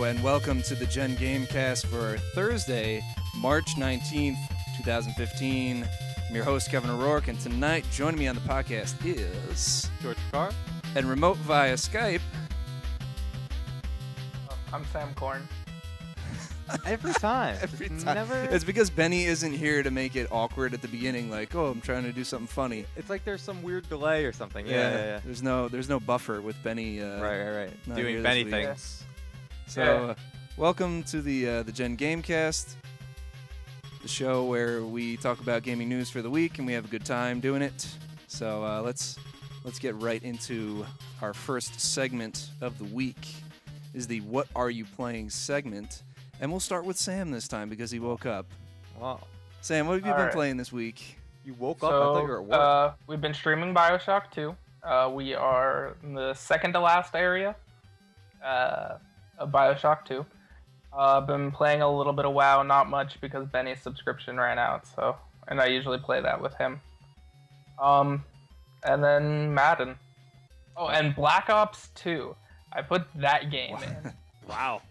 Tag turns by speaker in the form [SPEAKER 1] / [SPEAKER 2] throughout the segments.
[SPEAKER 1] and welcome to the GenGAMEcast for Thursday, March 19th, 2015. I'm your host, Kevin O'Rourke, and tonight joining me on the podcast is
[SPEAKER 2] George Carr.
[SPEAKER 1] And remote via Skype.
[SPEAKER 3] I'm Sam Korn.
[SPEAKER 2] Every time.
[SPEAKER 1] Every time.
[SPEAKER 2] Never.
[SPEAKER 1] It's because Benny isn't here to make it awkward at the beginning, like, oh, I'm trying to do something funny.
[SPEAKER 2] It's like there's some weird delay or something.
[SPEAKER 1] Yeah. There's no buffer with Benny.
[SPEAKER 2] Right.
[SPEAKER 1] not
[SPEAKER 2] Doing
[SPEAKER 1] here
[SPEAKER 2] Benny
[SPEAKER 1] this week.
[SPEAKER 2] things.
[SPEAKER 1] So, welcome to the GenGAMEcast, the show where we talk about gaming news for the week, and we have a good time doing it. So let's get right into our first segment of the week. Is the What Are You Playing segment, and we'll start with Sam this time because he woke up.
[SPEAKER 2] Wow.
[SPEAKER 1] Sam, what have you been playing this week?
[SPEAKER 2] You woke up. I thought you were at work.
[SPEAKER 3] We've been streaming Bioshock 2. We are in the second to last area of Bioshock 2. I've been playing a little bit of WoW, not much because Benny's subscription ran out, and I usually play that with him. And then Madden. Oh, and Black Ops 2. I put that game in.
[SPEAKER 4] Wow.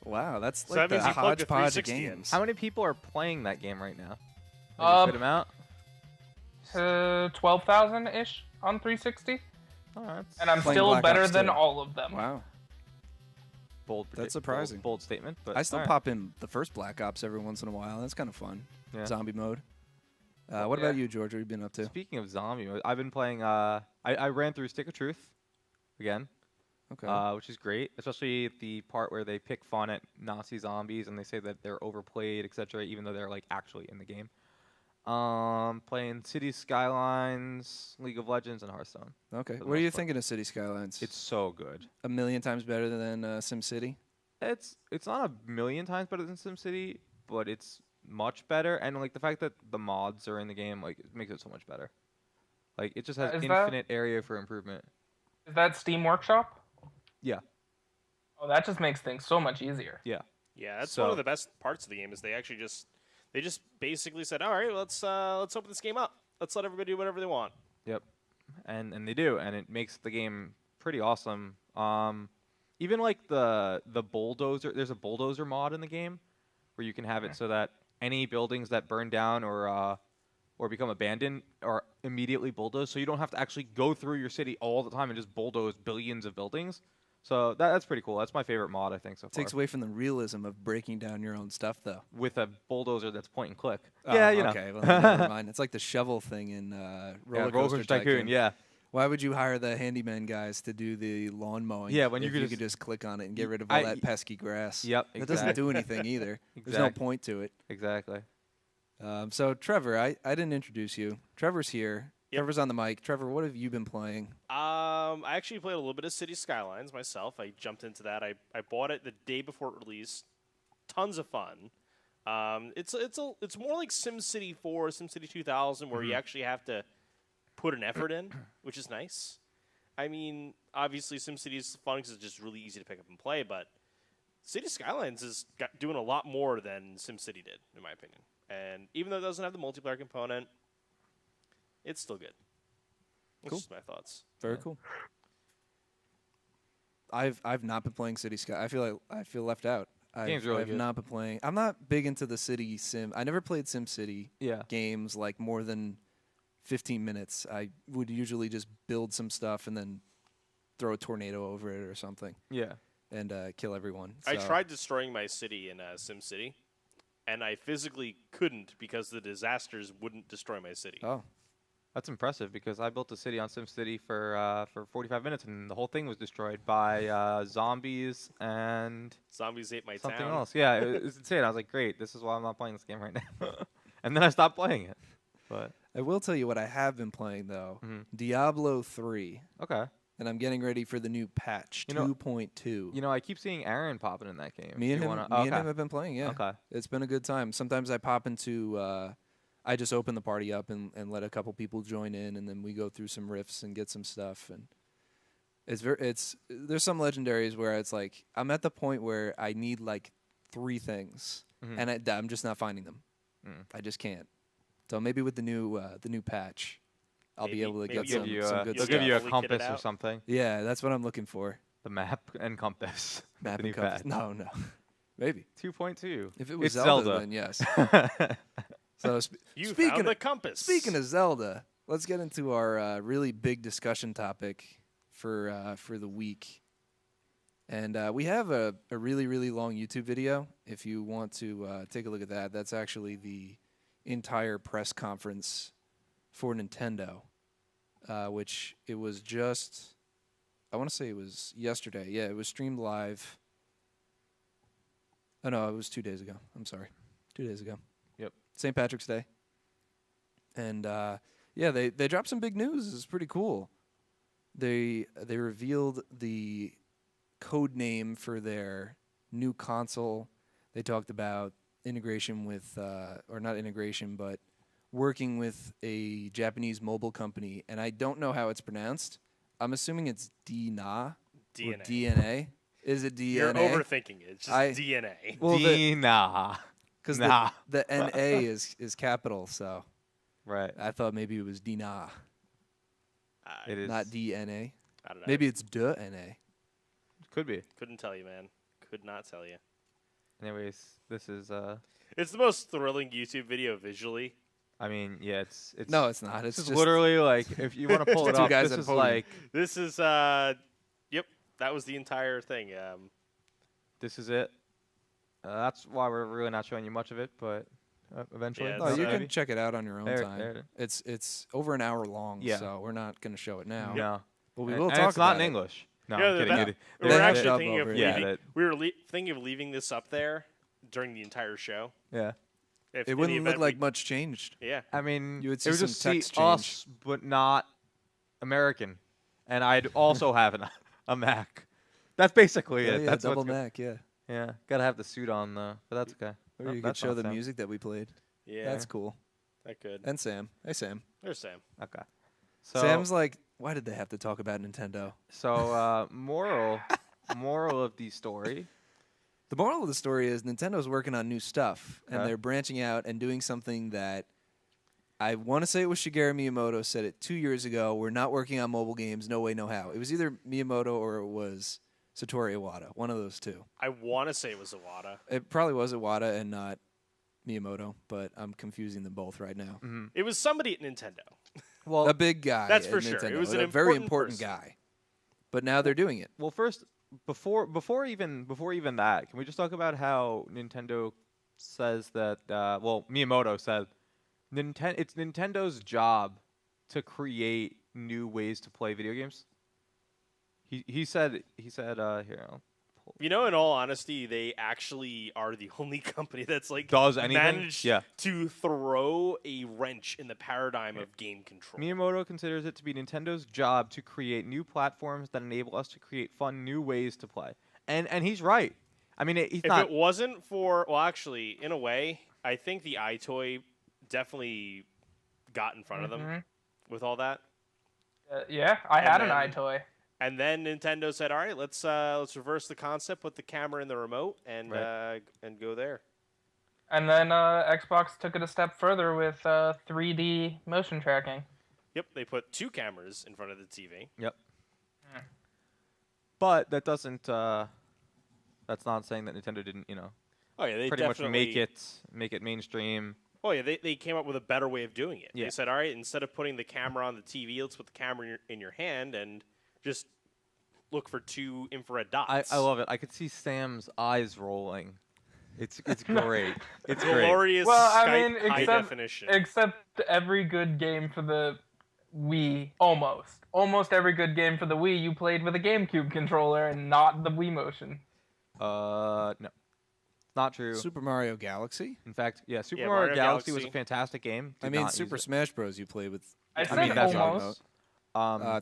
[SPEAKER 1] Wow, that's
[SPEAKER 4] So
[SPEAKER 1] like
[SPEAKER 4] that means
[SPEAKER 1] the
[SPEAKER 4] you plugged the
[SPEAKER 1] hodgepodge of
[SPEAKER 4] 360 in.
[SPEAKER 1] games.
[SPEAKER 2] How many people are playing that game right now? Like a good amount?
[SPEAKER 3] 12,000-ish on 360.
[SPEAKER 2] Oh, that's
[SPEAKER 3] And I'm
[SPEAKER 1] Playing
[SPEAKER 3] still
[SPEAKER 1] Black
[SPEAKER 3] better
[SPEAKER 1] Ops
[SPEAKER 3] than
[SPEAKER 1] 2.
[SPEAKER 3] all of them.
[SPEAKER 1] Wow.
[SPEAKER 2] bold.
[SPEAKER 1] That's surprising.
[SPEAKER 2] Bold statement. But
[SPEAKER 1] I still
[SPEAKER 2] all right.
[SPEAKER 1] pop in the first Black Ops every once in a while. That's kind of fun.
[SPEAKER 2] Yeah.
[SPEAKER 1] Zombie mode. What about you, George? What have you been up to?
[SPEAKER 2] Speaking of zombie mode, I've been playing. I ran through Stick of Truth again.
[SPEAKER 1] Okay.
[SPEAKER 2] Which is great, especially the part where they pick fun at Nazi zombies and they say that they're overplayed, etc., even though they're like actually in the game. Playing Cities Skylines, League of Legends, and Hearthstone.
[SPEAKER 1] Okay.
[SPEAKER 2] the
[SPEAKER 1] What are you
[SPEAKER 2] most part.
[SPEAKER 1] thinking of City Skylines?
[SPEAKER 2] It's so good.
[SPEAKER 1] a million times better than SimCity.
[SPEAKER 2] It's not a million times better than SimCity, but it's much better. And like the fact that the mods are in the game, like it makes it so much better. Like it just has
[SPEAKER 3] Is that-
[SPEAKER 2] infinite area for improvement.
[SPEAKER 3] Is that Steam Workshop?
[SPEAKER 2] Yeah.
[SPEAKER 3] Oh, that just makes things so much easier.
[SPEAKER 4] Yeah, that's
[SPEAKER 2] So-
[SPEAKER 4] one of the best parts of the game is they just basically said, all right, let's open this game up. Let's let everybody do whatever they want.
[SPEAKER 2] Yep, and they do, and it makes the game pretty awesome. Even like the bulldozer, there's a bulldozer mod in the game where you can have it so that any buildings that burn down or become abandoned are immediately bulldozed, so you don't have to actually go through your city all the time and just bulldoze billions of buildings. So that's pretty cool. That's my favorite mod, I think, so far.
[SPEAKER 1] Takes away from the realism of breaking down your own stuff, though.
[SPEAKER 2] With a bulldozer that's point and click.
[SPEAKER 1] Oh,
[SPEAKER 2] yeah, you
[SPEAKER 1] okay,
[SPEAKER 2] know.
[SPEAKER 1] well, never mind. It's like the shovel thing in Roller Coaster Tycoon.
[SPEAKER 2] Yeah.
[SPEAKER 1] Why would you hire the handyman guys to do the lawn mowing?
[SPEAKER 2] Yeah, when
[SPEAKER 1] if
[SPEAKER 2] you
[SPEAKER 1] you
[SPEAKER 2] could
[SPEAKER 1] could just click on it and get rid of all that pesky grass.
[SPEAKER 2] Yep,
[SPEAKER 1] That doesn't do anything either. There's no
[SPEAKER 2] Exactly.
[SPEAKER 1] point to it.
[SPEAKER 2] Exactly.
[SPEAKER 1] So, Trevor, I didn't introduce you. Trevor's here.
[SPEAKER 4] Yep.
[SPEAKER 1] Trevor's on the mic. Trevor, what have you been playing?
[SPEAKER 4] I actually played a little bit of City Skylines myself. I jumped into that. I bought it the day before it released. Tons of fun. It's more like SimCity 4, SimCity 2000, where you actually have to put an effort in, which is nice. I mean, obviously SimCity is fun because it's just really easy to pick up and play, but City Skylines is doing a lot more than SimCity did, in my opinion. And even though it doesn't have the multiplayer component, it's still good. That's
[SPEAKER 1] Cool.
[SPEAKER 4] just my thoughts.
[SPEAKER 1] Very cool. I've not been playing City Sky. I feel left out.
[SPEAKER 2] Game's really
[SPEAKER 1] I've
[SPEAKER 2] good.
[SPEAKER 1] not been playing. I'm not big into the city sim. I never played SimCity
[SPEAKER 2] Yeah.
[SPEAKER 1] games like more than 15 minutes. I would usually just build some stuff and then throw a tornado over it or something
[SPEAKER 2] Yeah.
[SPEAKER 1] and kill everyone.
[SPEAKER 4] I
[SPEAKER 1] So-
[SPEAKER 4] tried destroying my city in SimCity, and I physically couldn't because the disasters wouldn't destroy my city.
[SPEAKER 1] Oh,
[SPEAKER 2] That's impressive because I built a city on SimCity for 45 minutes and the whole thing was destroyed by zombies and
[SPEAKER 4] Zombies ate my
[SPEAKER 2] something
[SPEAKER 4] town.
[SPEAKER 2] else. Yeah, it was insane. I was like, great, this is why I'm not playing this game right now. And then I stopped playing it. But
[SPEAKER 1] I will tell you what I have been playing though.
[SPEAKER 2] Mhm.
[SPEAKER 1] Diablo 3,
[SPEAKER 2] okay,
[SPEAKER 1] and I'm getting ready for the new patch
[SPEAKER 2] You know-
[SPEAKER 1] 2.2.
[SPEAKER 2] you know, I keep seeing Aaron popping in that game.
[SPEAKER 1] Me and
[SPEAKER 2] Do
[SPEAKER 1] him,
[SPEAKER 2] you wanna-
[SPEAKER 1] me and him have been playing. Yeah,
[SPEAKER 2] Okay.
[SPEAKER 1] it's been a good time. Sometimes I pop into. I just open the party up and let a couple people join in, and then we go through some riffs and get some stuff. And there's some legendaries where it's like I'm at the point where I need like 3 things,
[SPEAKER 2] Mhm.
[SPEAKER 1] and I'm just not finding them. I just can't. So maybe with the new patch, I'll be
[SPEAKER 4] Maybe-
[SPEAKER 1] able to
[SPEAKER 4] maybe
[SPEAKER 1] get
[SPEAKER 4] you'll
[SPEAKER 1] some good
[SPEAKER 2] they'll
[SPEAKER 1] stuff.
[SPEAKER 2] give you a
[SPEAKER 4] Fully kitted
[SPEAKER 2] compass or
[SPEAKER 4] out.
[SPEAKER 2] something.
[SPEAKER 1] Yeah, that's what I'm looking for.
[SPEAKER 2] The map and compass.
[SPEAKER 1] Map
[SPEAKER 2] The
[SPEAKER 1] and
[SPEAKER 2] new
[SPEAKER 1] compass.
[SPEAKER 2] patch.
[SPEAKER 1] No. Maybe.
[SPEAKER 2] 2.2.
[SPEAKER 1] If it was
[SPEAKER 2] It's
[SPEAKER 1] Zelda, then yes. So
[SPEAKER 4] You
[SPEAKER 1] speaking
[SPEAKER 4] found the
[SPEAKER 1] of,
[SPEAKER 4] compass.
[SPEAKER 1] speaking of Zelda, let's get into our really big discussion topic for the week. And we have a really, really long YouTube video. If you want to take a look at that, that's actually the entire press conference for Nintendo, which it was just, I want to say it was yesterday. Yeah, it was streamed live. Oh, no, it was 2 days ago. I'm sorry. 2 days ago.
[SPEAKER 2] Yep.
[SPEAKER 1] St. Patrick's Day. And, yeah, they dropped some big news. It's pretty cool. They revealed the code name for their new console. They talked about integration with, or not integration, but working with a Japanese mobile company. And I don't know how it's pronounced. I'm assuming it's DNA.
[SPEAKER 4] DNA.
[SPEAKER 1] Or DNA. Is it DNA?
[SPEAKER 4] You're overthinking it. It's just DNA.
[SPEAKER 1] Well, because
[SPEAKER 2] Nah.
[SPEAKER 1] the NA is capital, so
[SPEAKER 2] Right.
[SPEAKER 1] I thought maybe it was DNA,
[SPEAKER 2] It is.
[SPEAKER 1] not DNA.
[SPEAKER 4] I don't know.
[SPEAKER 1] Maybe it's NA.
[SPEAKER 2] Could be.
[SPEAKER 4] Couldn't tell you, man. Could not tell you.
[SPEAKER 2] Anyways, this is.
[SPEAKER 4] It's the most thrilling YouTube video visually.
[SPEAKER 2] I mean, yeah, it's.
[SPEAKER 1] No, it's not. It's
[SPEAKER 2] This is
[SPEAKER 1] just
[SPEAKER 2] literally like if you want to pull it
[SPEAKER 1] Two
[SPEAKER 2] up.
[SPEAKER 1] guys
[SPEAKER 2] This
[SPEAKER 1] at a
[SPEAKER 2] is
[SPEAKER 1] podium.
[SPEAKER 2] like.
[SPEAKER 4] This is yep, that was the entire thing.
[SPEAKER 2] This is it. That's why we're really not showing you much of it, but eventually.
[SPEAKER 4] Yeah,
[SPEAKER 1] No,
[SPEAKER 4] it's,
[SPEAKER 1] you
[SPEAKER 4] uh,
[SPEAKER 1] can check it out on your own
[SPEAKER 2] There-
[SPEAKER 1] time.
[SPEAKER 2] there it
[SPEAKER 1] It's over an hour long,
[SPEAKER 2] Yeah.
[SPEAKER 1] so we're not going to show it now.
[SPEAKER 2] No.
[SPEAKER 1] But we
[SPEAKER 2] And-
[SPEAKER 1] will
[SPEAKER 2] and
[SPEAKER 1] talk
[SPEAKER 2] it's not
[SPEAKER 1] about
[SPEAKER 2] in
[SPEAKER 1] it.
[SPEAKER 2] English. No,
[SPEAKER 4] Yeah,
[SPEAKER 2] I'm kidding.
[SPEAKER 4] that-
[SPEAKER 2] It-
[SPEAKER 4] we
[SPEAKER 1] They
[SPEAKER 4] were
[SPEAKER 1] have
[SPEAKER 4] actually
[SPEAKER 1] dub
[SPEAKER 4] thinking of
[SPEAKER 1] over it.
[SPEAKER 2] Yeah,
[SPEAKER 4] leaving,
[SPEAKER 2] that-
[SPEAKER 4] we were thinking of leaving this up there during the entire show.
[SPEAKER 2] yeah.
[SPEAKER 4] If
[SPEAKER 1] It
[SPEAKER 4] in the
[SPEAKER 1] wouldn't look
[SPEAKER 4] event
[SPEAKER 1] like
[SPEAKER 4] we-
[SPEAKER 1] much changed.
[SPEAKER 4] Yeah.
[SPEAKER 2] I mean,
[SPEAKER 1] You would
[SPEAKER 2] it
[SPEAKER 1] see
[SPEAKER 2] would
[SPEAKER 1] some
[SPEAKER 2] just see
[SPEAKER 1] text
[SPEAKER 2] us, but not American, and I'd also have a Mac. That's basically
[SPEAKER 1] Yeah,
[SPEAKER 2] it.
[SPEAKER 1] yeah,
[SPEAKER 2] That's
[SPEAKER 1] double
[SPEAKER 2] what's go-
[SPEAKER 1] Mac, yeah.
[SPEAKER 2] Yeah, gotta have the suit on though, but that's okay.
[SPEAKER 1] Or
[SPEAKER 2] Nope,
[SPEAKER 1] you could
[SPEAKER 2] that's
[SPEAKER 1] show
[SPEAKER 2] not
[SPEAKER 1] the
[SPEAKER 2] Sam.
[SPEAKER 1] music that we played.
[SPEAKER 4] Yeah.
[SPEAKER 1] That's cool.
[SPEAKER 4] that good.
[SPEAKER 1] And Sam. Hey, Sam.
[SPEAKER 4] There's Sam.
[SPEAKER 2] Okay. So
[SPEAKER 1] Sam's like, why did they have to talk about Nintendo?
[SPEAKER 2] moral of the story.
[SPEAKER 1] The moral of the story is Nintendo's working on new stuff, and
[SPEAKER 2] Okay.
[SPEAKER 1] they're branching out and doing something that I want to say it was Shigeru Miyamoto said it 2 years ago. We're not working on mobile games. No way, no how. It was either Miyamoto or it was Satoru Iwata. One of those two.
[SPEAKER 4] I want to say it was Iwata.
[SPEAKER 1] It probably was Iwata and not Miyamoto, but I'm confusing them both right now.
[SPEAKER 4] It was somebody at Nintendo.
[SPEAKER 2] Well,
[SPEAKER 1] A big guy.
[SPEAKER 4] That's
[SPEAKER 1] at
[SPEAKER 4] for sure.
[SPEAKER 1] Nintendo,
[SPEAKER 4] It was
[SPEAKER 1] a
[SPEAKER 4] an
[SPEAKER 1] very
[SPEAKER 4] important
[SPEAKER 1] important
[SPEAKER 4] person.
[SPEAKER 1] guy. But now they're doing it.
[SPEAKER 2] well, first before even that, can we just talk about how Nintendo says that? Well, Miyamoto said it's Nintendo's job to create new ways to play video games. He said here.
[SPEAKER 4] You know, in all honesty, they actually are the only company that's like
[SPEAKER 2] Does anything?
[SPEAKER 4] managed
[SPEAKER 2] Yeah.
[SPEAKER 4] to throw a wrench in the paradigm of game control.
[SPEAKER 2] Miyamoto considers it to be Nintendo's job to create new platforms that enable us to create fun new ways to play. And he's right. I mean, he's
[SPEAKER 4] If
[SPEAKER 2] not.
[SPEAKER 4] it wasn't for, well, actually, in a way, I think the iToy definitely got in front of them with all that.
[SPEAKER 3] Yeah, I
[SPEAKER 4] And
[SPEAKER 3] had an
[SPEAKER 4] then-
[SPEAKER 3] iToy.
[SPEAKER 4] And then Nintendo said, "All right, let's reverse the concept, put the camera in the remote, and
[SPEAKER 2] Right.
[SPEAKER 4] and go there."
[SPEAKER 3] And then Xbox took it a step further with 3D motion tracking.
[SPEAKER 4] Yep, they put two cameras in front of the TV.
[SPEAKER 2] Yep. But that doesn't. That's not saying that Nintendo didn't,
[SPEAKER 4] Oh yeah, they
[SPEAKER 2] pretty much
[SPEAKER 4] definitely
[SPEAKER 2] make it mainstream.
[SPEAKER 4] Oh yeah, they came up with a better way of doing it.
[SPEAKER 2] Yeah.
[SPEAKER 4] They said, "All right, instead of putting the camera on the TV, let's put the camera in your hand and just look for two infrared dots."
[SPEAKER 2] I love it. I could see Sam's eyes rolling. It's great. It's great.
[SPEAKER 4] Glorious
[SPEAKER 3] Well, I
[SPEAKER 4] Skype
[SPEAKER 3] mean,
[SPEAKER 4] high
[SPEAKER 3] except-
[SPEAKER 4] definition.
[SPEAKER 3] Except every good game for the Wii, almost every good game for the Wii, you played with a GameCube controller and not the Wii motion.
[SPEAKER 2] No, not true.
[SPEAKER 1] Super Mario Galaxy?
[SPEAKER 2] In fact, yeah, Super
[SPEAKER 4] Yeah,
[SPEAKER 2] Mario
[SPEAKER 4] Mario
[SPEAKER 2] Galaxy was a
[SPEAKER 4] Galaxy.
[SPEAKER 2] fantastic game.
[SPEAKER 1] I
[SPEAKER 2] Did
[SPEAKER 1] mean,
[SPEAKER 2] not use
[SPEAKER 1] Super
[SPEAKER 2] it.
[SPEAKER 1] Smash Bros. You played with
[SPEAKER 3] I
[SPEAKER 2] I
[SPEAKER 3] said
[SPEAKER 2] mean, that's
[SPEAKER 3] almost.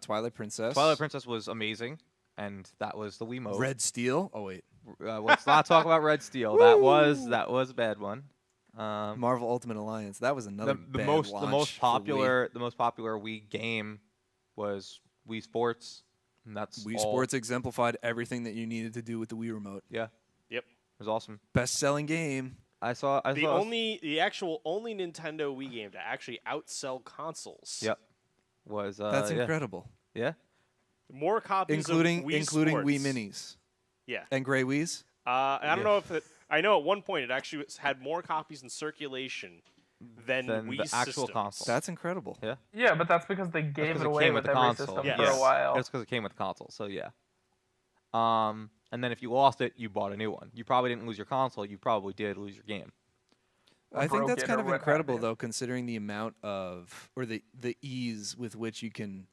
[SPEAKER 1] Twilight Princess.
[SPEAKER 2] Twilight Princess was amazing, and that was the Wii mode.
[SPEAKER 1] Red Steel. Oh, wait.
[SPEAKER 2] Let's not talk about Red Steel. That was a bad one.
[SPEAKER 1] Marvel Ultimate Alliance. That was another
[SPEAKER 2] the
[SPEAKER 1] bad
[SPEAKER 2] most
[SPEAKER 1] launch for
[SPEAKER 2] popular Wii game was Wii Sports, and that's
[SPEAKER 1] Wii
[SPEAKER 2] all.
[SPEAKER 1] Sports exemplified everything that you needed to do with the Wii remote.
[SPEAKER 2] Yeah,
[SPEAKER 4] Yep.
[SPEAKER 2] it was awesome.
[SPEAKER 1] Best-selling game.
[SPEAKER 4] The actual only Nintendo Wii game to actually outsell consoles.
[SPEAKER 2] Yep. Was
[SPEAKER 1] That's
[SPEAKER 2] yeah.
[SPEAKER 1] incredible.
[SPEAKER 2] Yeah.
[SPEAKER 4] More copies
[SPEAKER 1] Including
[SPEAKER 4] of Wii
[SPEAKER 1] Wii
[SPEAKER 4] Sports.
[SPEAKER 1] Minis.
[SPEAKER 4] Yeah.
[SPEAKER 1] And Grey Wheeze?
[SPEAKER 4] I don't know if it. I know at one point it actually had more copies in circulation than
[SPEAKER 2] the
[SPEAKER 4] Wii's
[SPEAKER 2] actual
[SPEAKER 4] systems.
[SPEAKER 2] console.
[SPEAKER 1] That's incredible.
[SPEAKER 2] Yeah.
[SPEAKER 3] Yeah, but that's because they gave
[SPEAKER 2] 'cause
[SPEAKER 3] it
[SPEAKER 2] it
[SPEAKER 3] away
[SPEAKER 2] came
[SPEAKER 3] with
[SPEAKER 2] with the
[SPEAKER 3] every
[SPEAKER 2] console.
[SPEAKER 3] system
[SPEAKER 4] Yes.
[SPEAKER 3] for a while.
[SPEAKER 2] That's because it came with the console. So yeah. And then if you lost it, you bought a new one. You probably didn't lose your console. You probably did lose your game.
[SPEAKER 3] Or
[SPEAKER 1] I think
[SPEAKER 3] broke
[SPEAKER 1] that's
[SPEAKER 3] it
[SPEAKER 1] kind
[SPEAKER 3] or
[SPEAKER 1] of
[SPEAKER 3] what have
[SPEAKER 1] incredible,
[SPEAKER 3] you.
[SPEAKER 1] though, considering the amount of, or the ease with which you can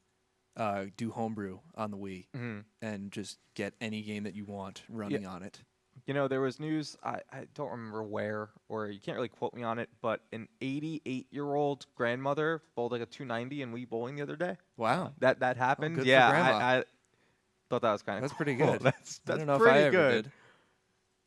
[SPEAKER 1] do homebrew on the Wii and just get any game that you want running on it.
[SPEAKER 2] You know, there was news, I don't remember where, or you can't really quote me on it, but an 88-year-old grandmother bowled like a 290 in Wii Bowling the other day.
[SPEAKER 1] Wow.
[SPEAKER 2] That happened.
[SPEAKER 1] good for
[SPEAKER 2] yeah,
[SPEAKER 1] Grandma.
[SPEAKER 2] I thought that was kind of
[SPEAKER 1] That's
[SPEAKER 2] cool.
[SPEAKER 1] pretty good.
[SPEAKER 2] That's
[SPEAKER 1] I don't know
[SPEAKER 2] pretty
[SPEAKER 1] if I ever
[SPEAKER 2] good.
[SPEAKER 1] did.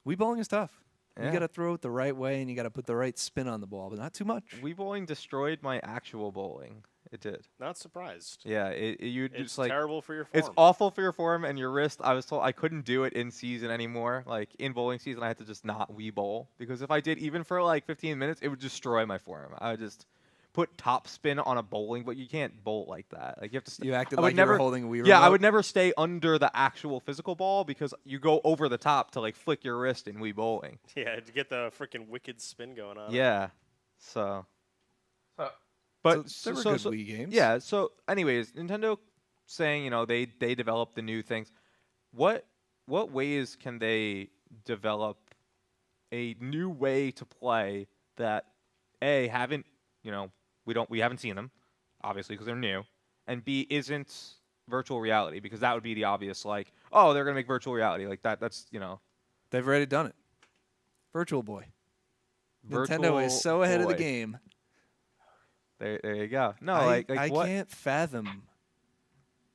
[SPEAKER 1] Wii bowling is tough. You
[SPEAKER 2] Yeah.
[SPEAKER 1] got to throw it the right way, and you got to put the right spin on the ball, but not too much.
[SPEAKER 2] Wii Bowling destroyed my actual bowling. It did.
[SPEAKER 4] Not surprised.
[SPEAKER 2] Yeah, you
[SPEAKER 4] It's
[SPEAKER 2] just like
[SPEAKER 4] terrible for your form.
[SPEAKER 2] it's awful for your form and your wrist. I was told I couldn't do it in season anymore. Like in bowling season, I had to just not Wii bowl because if I did even for like 15 minutes, it would destroy my form. I would just put top spin on a bowling, but you can't bowl like that. Like you have to.
[SPEAKER 1] You acted
[SPEAKER 2] I would
[SPEAKER 1] like you
[SPEAKER 2] never,
[SPEAKER 1] were holding a Wii remote.
[SPEAKER 2] Yeah, I would never stay under the actual physical ball because you go over the top to like flick your wrist in Wii bowling.
[SPEAKER 4] Yeah, to get the freaking wicked spin going on.
[SPEAKER 2] Yeah, so.
[SPEAKER 3] So,
[SPEAKER 2] But
[SPEAKER 1] So there were good Wii games.
[SPEAKER 2] Yeah. So, anyways, Nintendo saying they develop the new things. What ways can they develop a new way to play that haven't we haven't seen them obviously because they're new, and B isn't virtual reality because that would be the obvious like they're gonna make virtual reality like that. That's
[SPEAKER 1] They've already done it. Virtual Boy. Nintendo
[SPEAKER 2] Virtual
[SPEAKER 1] is so ahead of the
[SPEAKER 2] Boy.
[SPEAKER 1] game.
[SPEAKER 2] There you go. No,
[SPEAKER 1] I
[SPEAKER 2] what
[SPEAKER 1] can't fathom.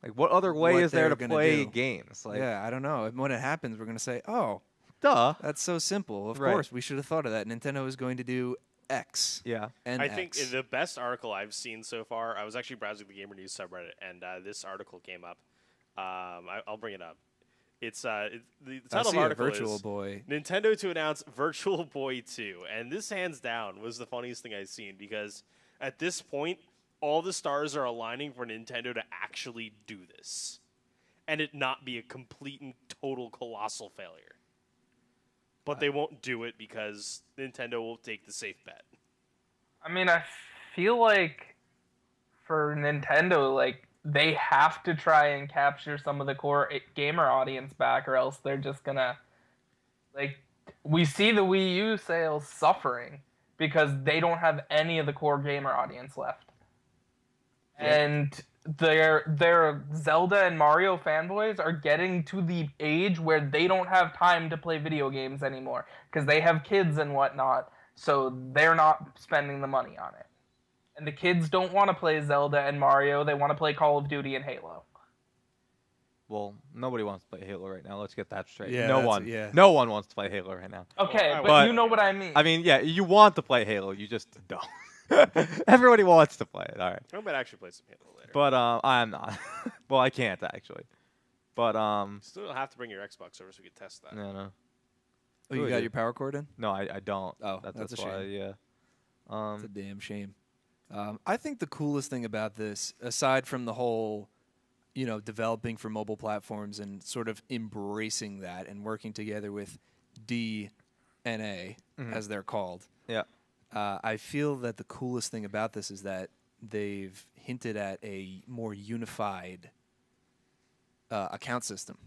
[SPEAKER 2] like what other way
[SPEAKER 1] what
[SPEAKER 2] is there
[SPEAKER 1] they're
[SPEAKER 2] to
[SPEAKER 1] gonna
[SPEAKER 2] play
[SPEAKER 1] do.
[SPEAKER 2] games? Like,
[SPEAKER 1] Yeah, I don't know. And when it happens, we're going to say, oh,
[SPEAKER 2] duh.
[SPEAKER 1] that's so simple. Of
[SPEAKER 2] Right.
[SPEAKER 1] course, we should have thought of that. Nintendo is going to do X.
[SPEAKER 2] Yeah.
[SPEAKER 1] And
[SPEAKER 4] I
[SPEAKER 1] X.
[SPEAKER 4] think the best article I've seen so far, I was actually browsing the Gamer News subreddit, and this article came up. I'll bring it up. It's the
[SPEAKER 1] I
[SPEAKER 4] title of
[SPEAKER 1] see
[SPEAKER 4] the
[SPEAKER 1] a
[SPEAKER 4] article
[SPEAKER 1] Virtual
[SPEAKER 4] is
[SPEAKER 1] Boy.
[SPEAKER 4] Nintendo to announce Virtual Boy 2. And this, hands down, was the funniest thing I've seen because at this point, all the stars are aligning for Nintendo to actually do this and it not be a complete and total colossal failure. But they won't do it because Nintendo will take the safe bet.
[SPEAKER 3] I mean, I feel like for Nintendo, like they have to try and capture some of the core gamer audience back, or else they're just gonna like. We see the Wii U sales suffering because they don't have any of the core gamer audience left, and their Zelda and Mario fanboys are getting to the age where they don't have time to play video games anymore because they have kids and whatnot, so they're not spending the money on it. And the kids don't want to play Zelda and Mario, they want to play Call of Duty and Halo.
[SPEAKER 2] Well, nobody wants to play Halo right now. Let's get that straight.
[SPEAKER 1] Yeah,
[SPEAKER 2] no
[SPEAKER 1] that's-
[SPEAKER 2] one.
[SPEAKER 1] yeah.
[SPEAKER 2] No one wants to play Halo right now.
[SPEAKER 3] Okay,
[SPEAKER 4] Well,
[SPEAKER 3] but you know what I mean.
[SPEAKER 2] I mean, yeah, you want to play Halo. You just don't. Everybody wants to play it. All right.
[SPEAKER 4] I might actually play some Halo later.
[SPEAKER 2] But I'm not. Well, I can't actually. But
[SPEAKER 4] Still have to bring your Xbox over so we can test that.
[SPEAKER 2] no.
[SPEAKER 1] Oh, you
[SPEAKER 2] Really
[SPEAKER 1] got
[SPEAKER 2] do.
[SPEAKER 1] your power cord in?
[SPEAKER 2] No, I don't.
[SPEAKER 1] Oh, that's a
[SPEAKER 2] why,
[SPEAKER 1] shame.
[SPEAKER 2] yeah.
[SPEAKER 1] It's a damn shame. I think the coolest thing about this, aside from the whole, developing for mobile platforms and sort of embracing that and working together with D and A, as they're called,
[SPEAKER 2] Yeah.
[SPEAKER 1] I feel that the coolest thing about this is that they've hinted at a more unified account system.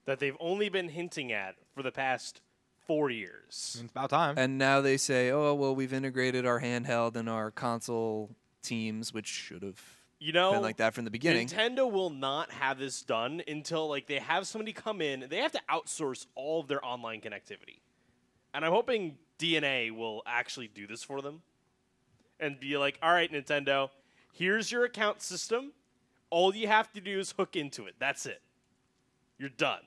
[SPEAKER 4] That they've only been hinting at for the past 4 years.
[SPEAKER 2] It's about time.
[SPEAKER 1] And now they say, oh, well, we've integrated our handheld and our console teams, which should have been like that from the beginning.
[SPEAKER 4] Nintendo will not have this done until they have somebody come in. They have to outsource all of their online connectivity. And I'm hoping DNA will actually do this for them and be like, all right, Nintendo, here's your account system. All you have to do is hook into it. That's it. You're done.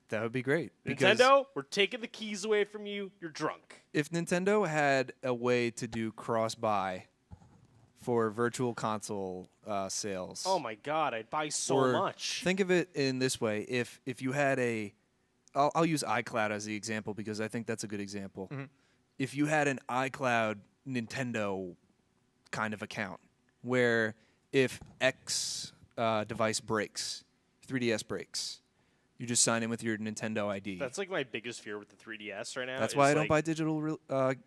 [SPEAKER 1] That would be great. because
[SPEAKER 4] Nintendo, we're taking the keys away from you. You're drunk.
[SPEAKER 1] if Nintendo had a way to do cross-buy for virtual console sales.
[SPEAKER 4] Oh my God, I'd buy so
[SPEAKER 1] or
[SPEAKER 4] much.
[SPEAKER 1] Think of it in this way: if you had I'll use iCloud as the example because I think that's a good example. If you had an iCloud Nintendo kind of account, where if X device breaks, 3DS breaks, You just sign in with your Nintendo ID.
[SPEAKER 4] That's like my biggest fear with the 3DS right now.
[SPEAKER 1] That's
[SPEAKER 4] is,
[SPEAKER 1] why I don't
[SPEAKER 4] like,
[SPEAKER 1] buy digital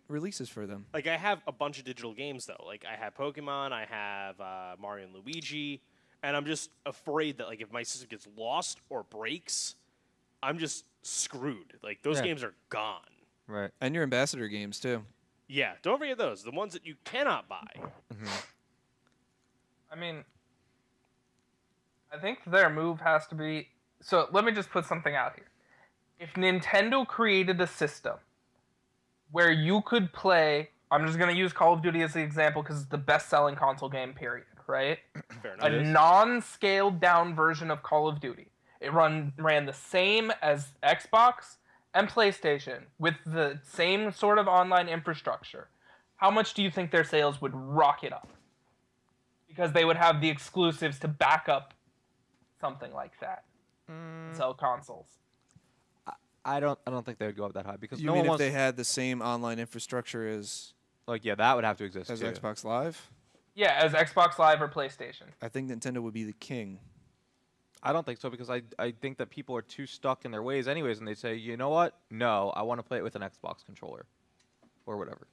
[SPEAKER 1] releases for them.
[SPEAKER 4] Like, I have a bunch of digital games, though. Like, I have Pokemon, I have Mario and Luigi, and I'm just afraid that, like, if my system gets lost or breaks, I'm just screwed. Like, those games are gone.
[SPEAKER 2] Right.
[SPEAKER 1] And your ambassador games, too.
[SPEAKER 4] Yeah, don't forget those. The ones that you cannot buy.
[SPEAKER 3] I mean, I think their move has to be... So, let me just put something out here. If Nintendo created a system where you could play... I'm just going to use Call of Duty as the example because it's the best-selling console game, period, right?
[SPEAKER 4] Fair enough.
[SPEAKER 3] A non-scaled-down version of Call of Duty. It ran the same as Xbox and PlayStation with the same sort of online infrastructure. How much do you think their sales would rocket up? Because they would have the exclusives to back up something like that. Sell consoles.
[SPEAKER 2] I don't think they would go up that high because
[SPEAKER 1] You
[SPEAKER 2] no
[SPEAKER 1] mean
[SPEAKER 2] one
[SPEAKER 1] if
[SPEAKER 2] wants
[SPEAKER 1] they had the same online infrastructure as
[SPEAKER 2] like that would have to exist too.
[SPEAKER 1] Xbox Live?
[SPEAKER 3] Yeah, as Xbox Live or PlayStation.
[SPEAKER 1] I think Nintendo would be the king.
[SPEAKER 2] I don't think so because I think that people are too stuck in their ways anyways, and they say, you know what? No, I want to play it with an Xbox controller or whatever.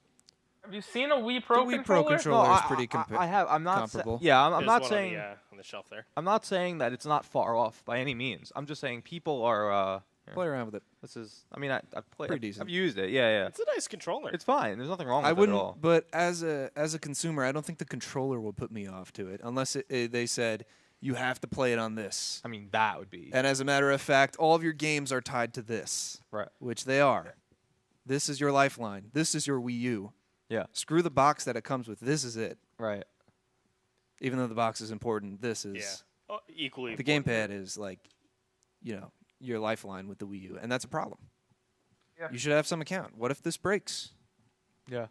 [SPEAKER 3] Have you seen a Wii Pro
[SPEAKER 1] The Wii Pro
[SPEAKER 3] controller?
[SPEAKER 1] controller is pretty
[SPEAKER 2] I have. I'm not.
[SPEAKER 1] comparable.
[SPEAKER 2] I'm
[SPEAKER 4] There's
[SPEAKER 2] not
[SPEAKER 4] one
[SPEAKER 2] saying.
[SPEAKER 4] on the shelf there.
[SPEAKER 2] I'm not saying that it's not far off by any means. I'm just saying people are.
[SPEAKER 1] Play around with it.
[SPEAKER 2] This is. I mean, I've played.
[SPEAKER 1] Pretty decent.
[SPEAKER 2] I've used it. Yeah.
[SPEAKER 4] It's a nice controller.
[SPEAKER 2] It's fine. There's nothing wrong with
[SPEAKER 1] I
[SPEAKER 2] it
[SPEAKER 1] wouldn't,
[SPEAKER 2] at all.
[SPEAKER 1] but as a consumer, I don't think the controller will put me off to it unless they said you have to play it on this.
[SPEAKER 2] I mean, that would be.
[SPEAKER 1] And as a matter of fact, all of your games are tied to this,
[SPEAKER 2] Right.
[SPEAKER 1] which they are. This is your lifeline. This is your Wii U.
[SPEAKER 2] Yeah.
[SPEAKER 1] Screw the box that it comes with. This is it.
[SPEAKER 2] Right.
[SPEAKER 1] Even though the box is important, this is
[SPEAKER 4] Yeah. Equally
[SPEAKER 1] the
[SPEAKER 4] important.
[SPEAKER 1] gamepad is like, your lifeline with the Wii U, and that's a problem.
[SPEAKER 3] Yeah.
[SPEAKER 1] You should have some account. What if this breaks?
[SPEAKER 2] Yeah.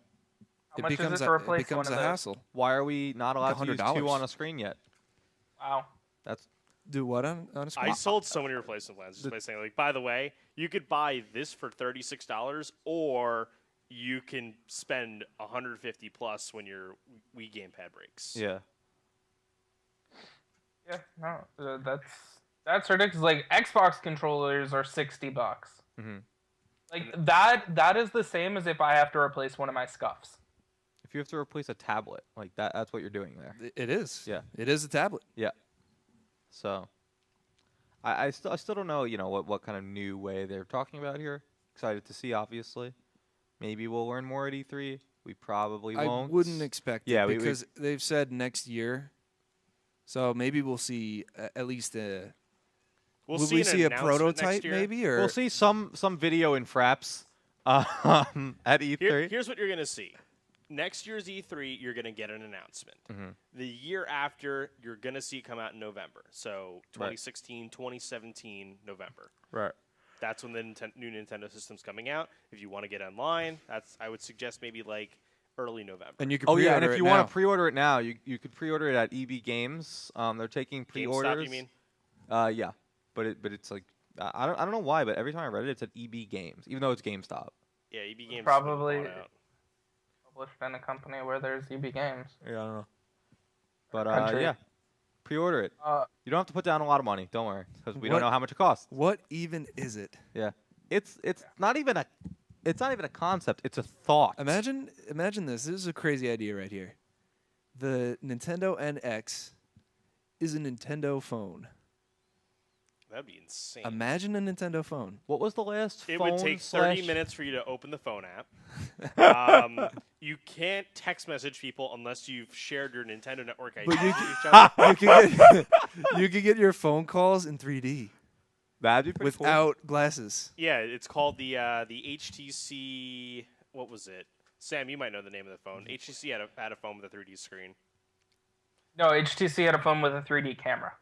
[SPEAKER 3] How much is it to replace
[SPEAKER 1] it becomes
[SPEAKER 3] one
[SPEAKER 1] a
[SPEAKER 3] of those?
[SPEAKER 1] hassle.
[SPEAKER 2] Why are we not allowed to use
[SPEAKER 1] $100.
[SPEAKER 2] two on a screen yet?
[SPEAKER 3] Wow.
[SPEAKER 2] That's.
[SPEAKER 1] Do what on a screen?
[SPEAKER 4] I sold so many replacement plans just by saying, like, by the way, you could buy this for $36, or you can spend $150 plus when your Wii gamepad breaks.
[SPEAKER 2] Yeah.
[SPEAKER 3] Yeah, no, that's ridiculous. Like Xbox controllers are $60.
[SPEAKER 2] Mm-hmm.
[SPEAKER 3] Like that is the same as if I have to replace one of my scuffs.
[SPEAKER 2] If you have to replace a tablet, like that's what you're doing there.
[SPEAKER 1] It is.
[SPEAKER 2] Yeah.
[SPEAKER 1] It is a tablet.
[SPEAKER 2] Yeah. So, I still don't know, what kind of new way they're talking about here. Excited to see, obviously. Maybe we'll learn more at E3. We probably won't.
[SPEAKER 1] I wouldn't expect
[SPEAKER 2] Yeah,
[SPEAKER 1] it because they've said next year. So maybe we'll see at least a.
[SPEAKER 4] We'll
[SPEAKER 1] will
[SPEAKER 4] see
[SPEAKER 1] we
[SPEAKER 4] an
[SPEAKER 1] see a
[SPEAKER 4] announcement
[SPEAKER 1] prototype
[SPEAKER 4] next year.
[SPEAKER 1] maybe, or
[SPEAKER 2] We'll see some video in Fraps at E3.
[SPEAKER 4] Here's what you're going to see. Next year's E3, you're going to get an announcement.
[SPEAKER 2] Mm-hmm.
[SPEAKER 4] The year after, you're going to see it come out in November. So 2016, 2017, November.
[SPEAKER 2] Right.
[SPEAKER 4] That's when the new Nintendo system's coming out. If you want to get online, I would suggest maybe like early November.
[SPEAKER 1] and you can
[SPEAKER 2] Oh
[SPEAKER 1] pre-order
[SPEAKER 2] yeah, and if
[SPEAKER 1] it
[SPEAKER 2] you
[SPEAKER 1] now.
[SPEAKER 2] want to pre-order it now, you could pre-order it at EB Games. They're taking pre-orders.
[SPEAKER 4] GameStop, you mean?
[SPEAKER 2] Yeah, but it's like I don't know why, but every time I read it, it said EB Games, even though it's GameStop.
[SPEAKER 4] Yeah, EB Games
[SPEAKER 3] Probably-
[SPEAKER 4] is bought out.
[SPEAKER 3] Published in a company where there's EB Games.
[SPEAKER 2] Yeah, I don't know. But
[SPEAKER 3] Country.
[SPEAKER 2] yeah, pre-order it. You don't have to put down a lot of money. Don't worry, because we don't
[SPEAKER 1] What-
[SPEAKER 2] know how much it costs.
[SPEAKER 1] What even is it?
[SPEAKER 2] Yeah, it's not even a concept. It's a thought.
[SPEAKER 1] Imagine this. This is a crazy idea right here. The Nintendo NX is a Nintendo phone.
[SPEAKER 4] That'd be insane.
[SPEAKER 1] Imagine a Nintendo phone.
[SPEAKER 2] What was the last
[SPEAKER 4] It
[SPEAKER 2] phone
[SPEAKER 4] would take
[SPEAKER 2] slash-
[SPEAKER 4] 30 minutes for you to open the phone app. You can't text message people unless you've shared your Nintendo Network ID
[SPEAKER 1] But you
[SPEAKER 4] with each other.
[SPEAKER 1] you could get your phone calls in 3D
[SPEAKER 2] That'd be pretty cool.
[SPEAKER 1] without glasses.
[SPEAKER 4] Yeah, it's called the HTC. What was it? Sam, you might know the name of the phone. HTC had a phone with a 3D screen.
[SPEAKER 3] No, HTC had a phone with a 3D camera.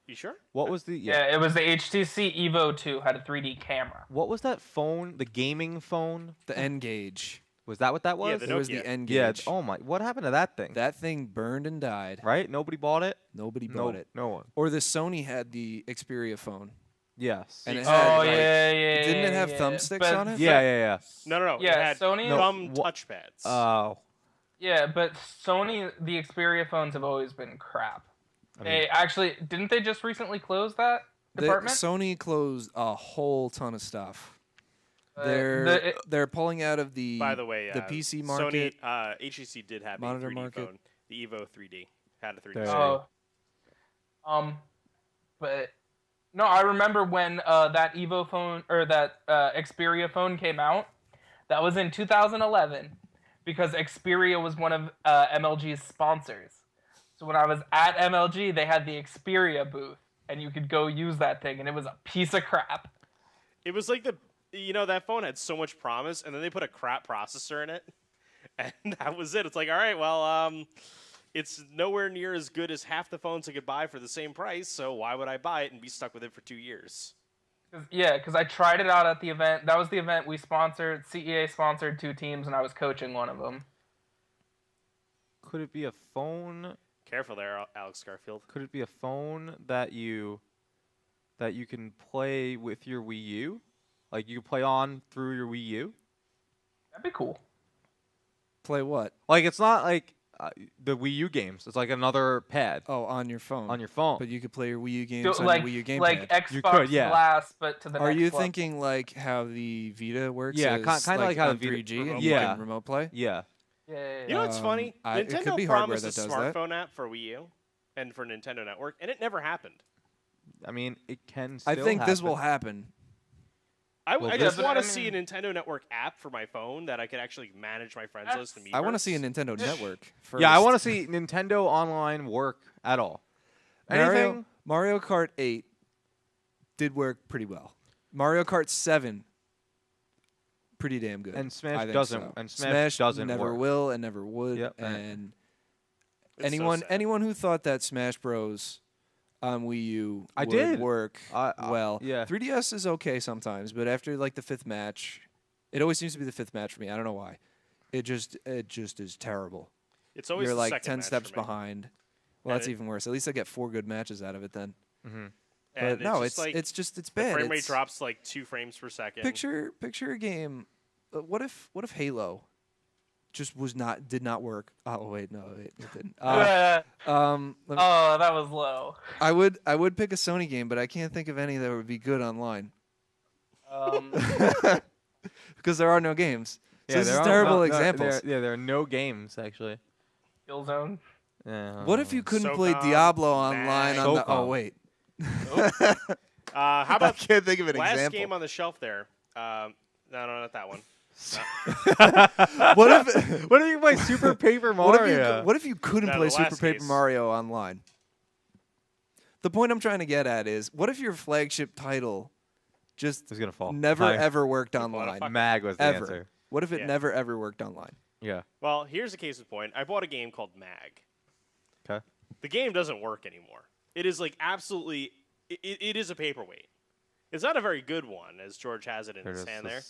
[SPEAKER 4] You sure?
[SPEAKER 2] What was the
[SPEAKER 3] Yeah, it was the HTC Evo 2 had a 3D camera.
[SPEAKER 2] What was that phone? The gaming phone?
[SPEAKER 1] The N gauge.
[SPEAKER 2] Was that what that was?
[SPEAKER 4] the
[SPEAKER 1] It was
[SPEAKER 4] Nokia.
[SPEAKER 1] the N
[SPEAKER 2] Yeah.
[SPEAKER 1] gauge.
[SPEAKER 2] Oh my! What happened to that thing?
[SPEAKER 1] That thing burned and died.
[SPEAKER 2] Right? Nobody bought it.
[SPEAKER 1] Nobody
[SPEAKER 2] No,
[SPEAKER 1] bought it.
[SPEAKER 2] No one.
[SPEAKER 1] Or the Sony had the Xperia phone.
[SPEAKER 2] Yes.
[SPEAKER 1] And it
[SPEAKER 3] Oh
[SPEAKER 1] had, like,
[SPEAKER 3] yeah.
[SPEAKER 1] didn't it have
[SPEAKER 3] yeah.
[SPEAKER 1] thumbsticks
[SPEAKER 3] But
[SPEAKER 1] on it?
[SPEAKER 2] yeah.
[SPEAKER 4] No.
[SPEAKER 3] Yeah,
[SPEAKER 4] it had
[SPEAKER 3] Sony-
[SPEAKER 2] No,
[SPEAKER 4] thumb
[SPEAKER 2] wha-
[SPEAKER 4] touchpads.
[SPEAKER 2] Oh.
[SPEAKER 3] Yeah, but Sony, the Xperia phones have always been crap.
[SPEAKER 2] I mean-
[SPEAKER 3] They actually didn't they just recently close that? department.
[SPEAKER 1] Sony closed a whole ton of stuff.
[SPEAKER 3] Uh,
[SPEAKER 1] They're pulling out of the
[SPEAKER 4] By the way,
[SPEAKER 1] the PC market.
[SPEAKER 4] Sony HTC did have
[SPEAKER 1] monitor
[SPEAKER 4] a 3D
[SPEAKER 1] market.
[SPEAKER 4] phone. The Evo 3D had a 3D.
[SPEAKER 2] There.
[SPEAKER 4] screen.
[SPEAKER 3] But no, I remember when that Evo phone or that Xperia phone came out. That was in 2011 because Xperia was one of MLG's sponsors. So when I was at MLG, they had the Xperia booth, and you could go use that thing, and it was a piece of crap.
[SPEAKER 4] It was like that phone had so much promise, and then they put a crap processor in it, and that was it. It's like, all right, well, it's nowhere near as good as half the phones I could buy for the same price, so why would I buy it and be stuck with it for 2 years?
[SPEAKER 3] Yeah, because I tried it out at the event. That was the event we sponsored. CEA sponsored 2 teams, and I was coaching one of them.
[SPEAKER 2] Could it be a phone?
[SPEAKER 4] Careful there, Alex Garfield.
[SPEAKER 2] Could it be a phone that you can play with your Wii U? Like you can play on through your Wii U?
[SPEAKER 3] That'd be cool.
[SPEAKER 1] Play what?
[SPEAKER 2] Like it's not like the Wii U games. It's like another pad
[SPEAKER 1] Oh, on your phone.
[SPEAKER 2] on your phone.
[SPEAKER 1] But you could play your Wii U games
[SPEAKER 3] So,
[SPEAKER 1] on your Wii U gamepad.
[SPEAKER 3] like Xbox
[SPEAKER 2] You could, yeah.
[SPEAKER 3] Glass, but to the
[SPEAKER 1] Are
[SPEAKER 3] next
[SPEAKER 1] you
[SPEAKER 3] level.
[SPEAKER 1] thinking like how the Vita works?
[SPEAKER 2] Yeah,
[SPEAKER 1] as,
[SPEAKER 2] kinda like how
[SPEAKER 1] on
[SPEAKER 2] the Vita-
[SPEAKER 1] 3G and
[SPEAKER 2] Yeah.
[SPEAKER 1] you can remote play.
[SPEAKER 2] Yeah.
[SPEAKER 3] Yeah.
[SPEAKER 4] You know what's funny?
[SPEAKER 1] it could
[SPEAKER 4] Nintendo
[SPEAKER 1] be hardware
[SPEAKER 4] promised a
[SPEAKER 1] that does that.
[SPEAKER 4] smartphone app for Wii U and for Nintendo Network, and it never happened.
[SPEAKER 2] I mean, it can
[SPEAKER 1] I
[SPEAKER 2] still
[SPEAKER 1] think this will
[SPEAKER 2] happen.
[SPEAKER 1] happen.
[SPEAKER 4] I
[SPEAKER 2] this-
[SPEAKER 4] just want
[SPEAKER 3] I
[SPEAKER 4] to see a
[SPEAKER 3] mean-
[SPEAKER 4] Nintendo Network app for my phone that I could actually manage my friends list and
[SPEAKER 1] I want to see a
[SPEAKER 4] Miiverse.
[SPEAKER 1] Nintendo Network first.
[SPEAKER 2] Yeah, I want to see Nintendo Online work at all. Anything?
[SPEAKER 1] Mario Kart 8 did work pretty well. Mario Kart 7, pretty damn good.
[SPEAKER 2] And Smash
[SPEAKER 1] I think
[SPEAKER 2] doesn't-
[SPEAKER 1] so.
[SPEAKER 2] and Smash doesn't
[SPEAKER 1] never
[SPEAKER 2] work.
[SPEAKER 1] will and never would.
[SPEAKER 2] Yep.
[SPEAKER 1] And
[SPEAKER 4] It's so sad.
[SPEAKER 1] anyone who thought that Smash Bros on Wii U
[SPEAKER 2] I
[SPEAKER 1] would
[SPEAKER 2] did.
[SPEAKER 1] work well.
[SPEAKER 2] yeah.
[SPEAKER 1] 3DS is okay sometimes, but after like the 5th match, it always seems to be the 5th match for me. I don't know why. It just is terrible.
[SPEAKER 4] It's always
[SPEAKER 1] You're
[SPEAKER 4] the
[SPEAKER 1] like
[SPEAKER 4] second
[SPEAKER 1] 10
[SPEAKER 4] match
[SPEAKER 1] steps
[SPEAKER 4] for me.
[SPEAKER 1] behind. Well,
[SPEAKER 4] And
[SPEAKER 1] that's even worse. At least I get 4 good matches out of it then.
[SPEAKER 2] Mm-hmm.
[SPEAKER 1] But
[SPEAKER 4] And
[SPEAKER 1] no,
[SPEAKER 4] just like,
[SPEAKER 1] it's
[SPEAKER 4] the
[SPEAKER 1] bad.
[SPEAKER 4] frame rate
[SPEAKER 1] It's-
[SPEAKER 4] drops to like 2 frames per second.
[SPEAKER 1] Picture a game. What if Halo just did not work? Oh wait, no, it didn't. Let me-
[SPEAKER 3] Oh, that was low.
[SPEAKER 1] I would pick a Sony game, but I can't think of any that would be good online because there are no games. So this is a terrible examples.
[SPEAKER 2] There are no games actually.
[SPEAKER 3] Killzone.
[SPEAKER 2] Yeah.
[SPEAKER 1] What if you couldn't play
[SPEAKER 4] SOCOM,
[SPEAKER 1] Diablo online on the?
[SPEAKER 2] SOCOM.
[SPEAKER 1] Oh wait,
[SPEAKER 4] How
[SPEAKER 1] I
[SPEAKER 4] about
[SPEAKER 1] can't think of an
[SPEAKER 4] last
[SPEAKER 1] example.
[SPEAKER 4] game on the shelf there? No, not that one.
[SPEAKER 1] What if
[SPEAKER 2] What if you play Super Paper Mario?
[SPEAKER 1] what if you couldn't
[SPEAKER 4] No,
[SPEAKER 1] play
[SPEAKER 4] the
[SPEAKER 1] Super
[SPEAKER 4] last
[SPEAKER 1] Paper
[SPEAKER 4] case.
[SPEAKER 1] Mario online? The point I'm trying to get at is, what if your flagship title just
[SPEAKER 2] It's gonna fall.
[SPEAKER 1] never
[SPEAKER 2] Hi.
[SPEAKER 1] ever worked
[SPEAKER 4] What a
[SPEAKER 1] online?
[SPEAKER 4] fuck-
[SPEAKER 2] Mag was the
[SPEAKER 1] Ever.
[SPEAKER 2] answer.
[SPEAKER 1] What if it
[SPEAKER 4] Yeah.
[SPEAKER 1] never ever worked online?
[SPEAKER 2] Yeah.
[SPEAKER 4] Well, here's the case in point. I bought a game called Mag.
[SPEAKER 2] Okay.
[SPEAKER 4] The game doesn't work anymore. It is like absolutely. It is a paperweight. It's not a very good one, as George has it in his hand there.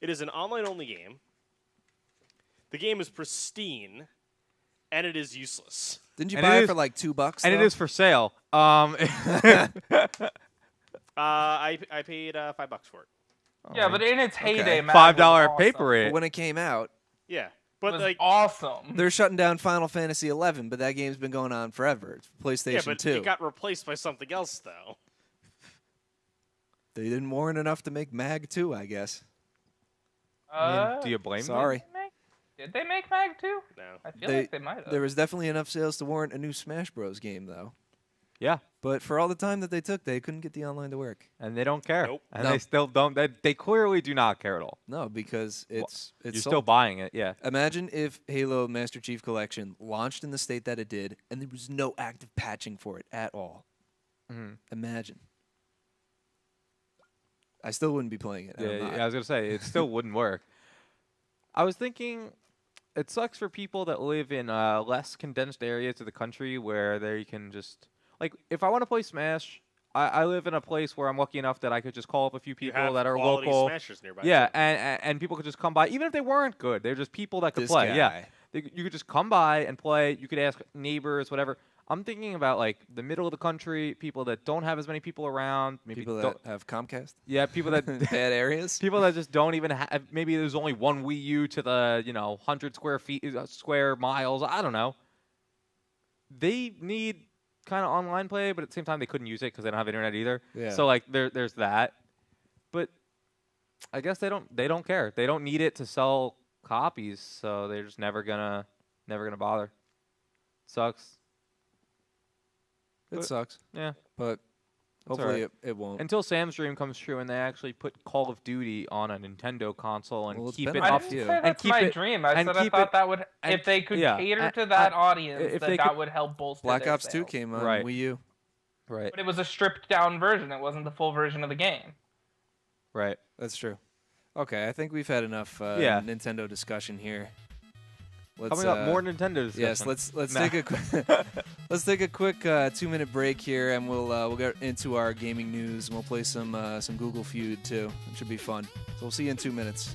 [SPEAKER 4] It is an online-only game. The game is pristine, and it is useless.
[SPEAKER 1] Didn't you
[SPEAKER 2] And
[SPEAKER 1] buy
[SPEAKER 2] it
[SPEAKER 1] it
[SPEAKER 2] is-
[SPEAKER 1] for like $2?
[SPEAKER 2] And it
[SPEAKER 1] though?
[SPEAKER 2] is for sale.
[SPEAKER 4] I paid $5 for it.
[SPEAKER 3] Yeah, but in its heyday,
[SPEAKER 1] Okay.
[SPEAKER 3] Mag
[SPEAKER 2] $5
[SPEAKER 3] was
[SPEAKER 2] paper
[SPEAKER 3] awesome.
[SPEAKER 2] rate.
[SPEAKER 1] But when it came out,
[SPEAKER 4] Yeah,
[SPEAKER 3] It
[SPEAKER 4] but
[SPEAKER 3] was
[SPEAKER 4] like,
[SPEAKER 3] awesome.
[SPEAKER 1] they're shutting down Final Fantasy 11, but that game's been going on forever. It's PlayStation
[SPEAKER 4] yeah, but
[SPEAKER 1] 2.
[SPEAKER 4] it got replaced by something else, though.
[SPEAKER 1] They didn't warn enough to make Mag 2, I guess.
[SPEAKER 2] I mean, do you blame them?
[SPEAKER 1] Sorry.
[SPEAKER 3] Did they make Mag 2?
[SPEAKER 4] No.
[SPEAKER 3] I feel like they might have.
[SPEAKER 1] There was definitely enough sales to warrant a new Smash Bros. Game, though.
[SPEAKER 2] Yeah.
[SPEAKER 1] But for all the time that they took, they couldn't get the online to work.
[SPEAKER 2] And they don't care.
[SPEAKER 4] Nope.
[SPEAKER 2] And
[SPEAKER 1] No.
[SPEAKER 2] they still don't. They clearly do not care at all.
[SPEAKER 1] No, because it's
[SPEAKER 2] You're
[SPEAKER 1] sold.
[SPEAKER 2] still buying it. Yeah.
[SPEAKER 1] Imagine if Halo Master Chief Collection launched in the state that it did, and there was no active patching for it at all.
[SPEAKER 2] Mhm.
[SPEAKER 1] Imagine. I still wouldn't be playing it. and I'm
[SPEAKER 2] Yeah,
[SPEAKER 1] not.
[SPEAKER 2] I was gonna say it still wouldn't work. I was thinking, it sucks for people that live in less condensed areas of the country where they can just like. If I want to play Smash, I live in a place where I'm lucky enough that I could just call up a few
[SPEAKER 4] You
[SPEAKER 2] people
[SPEAKER 4] have
[SPEAKER 2] that are
[SPEAKER 4] quality
[SPEAKER 2] local.
[SPEAKER 4] Smashers nearby.
[SPEAKER 2] Yeah,
[SPEAKER 4] too.
[SPEAKER 2] and people could just come by, even if they weren't good. They're just people that could
[SPEAKER 1] This
[SPEAKER 2] play.
[SPEAKER 1] guy.
[SPEAKER 2] Yeah, you could just come by and play. You could ask neighbors, whatever. I'm thinking about like the middle of the country, people that don't have as many people around. Maybe
[SPEAKER 1] People
[SPEAKER 2] don't,
[SPEAKER 1] that have Comcast.
[SPEAKER 2] yeah, people that
[SPEAKER 1] Bad areas.
[SPEAKER 2] people that just don't even have. Maybe there's only one Wii U to the 100 square feet, square miles. I don't know. They need kind of online play, but at the same time they couldn't use it because they don't have internet either.
[SPEAKER 1] Yeah.
[SPEAKER 2] So like there's that. But I guess they don't care. They don't need it to sell copies, so they're just never gonna bother. Sucks.
[SPEAKER 1] It
[SPEAKER 2] But-
[SPEAKER 1] sucks,
[SPEAKER 2] Yeah.
[SPEAKER 1] but
[SPEAKER 2] That's
[SPEAKER 1] hopefully
[SPEAKER 2] alright.
[SPEAKER 1] it won't.
[SPEAKER 2] Until Sam's dream comes true and they actually put Call of Duty on a Nintendo console and
[SPEAKER 1] Well, it's
[SPEAKER 2] keep
[SPEAKER 1] been
[SPEAKER 2] it
[SPEAKER 1] a
[SPEAKER 3] I
[SPEAKER 2] up.
[SPEAKER 3] didn't
[SPEAKER 1] few.
[SPEAKER 3] say
[SPEAKER 2] And
[SPEAKER 3] that's
[SPEAKER 2] keep
[SPEAKER 3] my
[SPEAKER 2] it-
[SPEAKER 3] dream. I
[SPEAKER 2] and
[SPEAKER 3] said I
[SPEAKER 2] keep
[SPEAKER 3] thought
[SPEAKER 2] it-
[SPEAKER 3] that would,
[SPEAKER 2] and-
[SPEAKER 3] if they could
[SPEAKER 2] yeah,
[SPEAKER 3] cater
[SPEAKER 2] and-
[SPEAKER 3] to that
[SPEAKER 2] I-
[SPEAKER 3] audience,
[SPEAKER 2] if
[SPEAKER 3] that
[SPEAKER 2] they
[SPEAKER 3] that
[SPEAKER 2] could-
[SPEAKER 3] would help bolster
[SPEAKER 1] Black
[SPEAKER 3] their
[SPEAKER 1] Ops 2
[SPEAKER 3] sales.
[SPEAKER 1] came on
[SPEAKER 2] Right.
[SPEAKER 1] Wii U.
[SPEAKER 2] Right.
[SPEAKER 3] But it was a stripped down version. It wasn't the full version of the game.
[SPEAKER 2] Right.
[SPEAKER 1] That's true. Okay, I think we've had enough
[SPEAKER 2] Yeah.
[SPEAKER 1] Nintendo discussion here.
[SPEAKER 2] Coming up, more Nintendo discussion.
[SPEAKER 1] Yes, let's
[SPEAKER 2] Nah.
[SPEAKER 1] take a quick let's take a quick 2-minute break here, and we'll get into our gaming news, and we'll play some Google Feud too. It should be fun. So we'll see you in 2 minutes.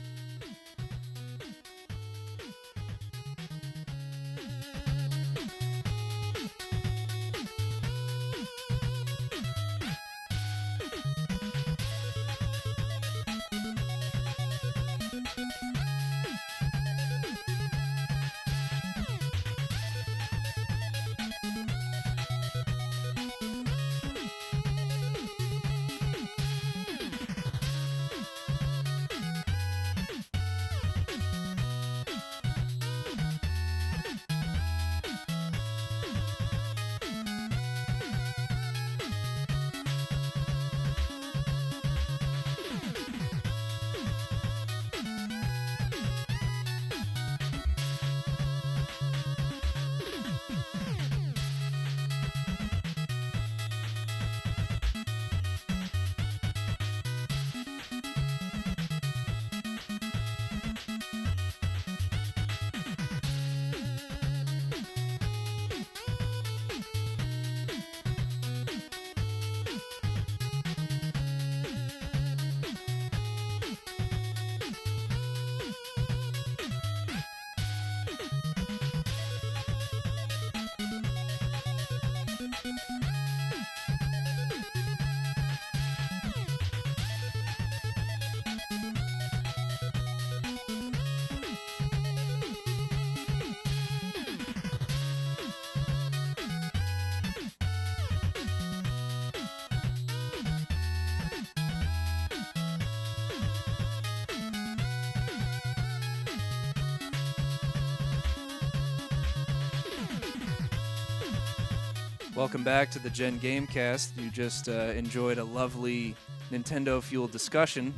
[SPEAKER 1] Welcome back to the GenGAMEcast. You just enjoyed a lovely Nintendo-fueled discussion.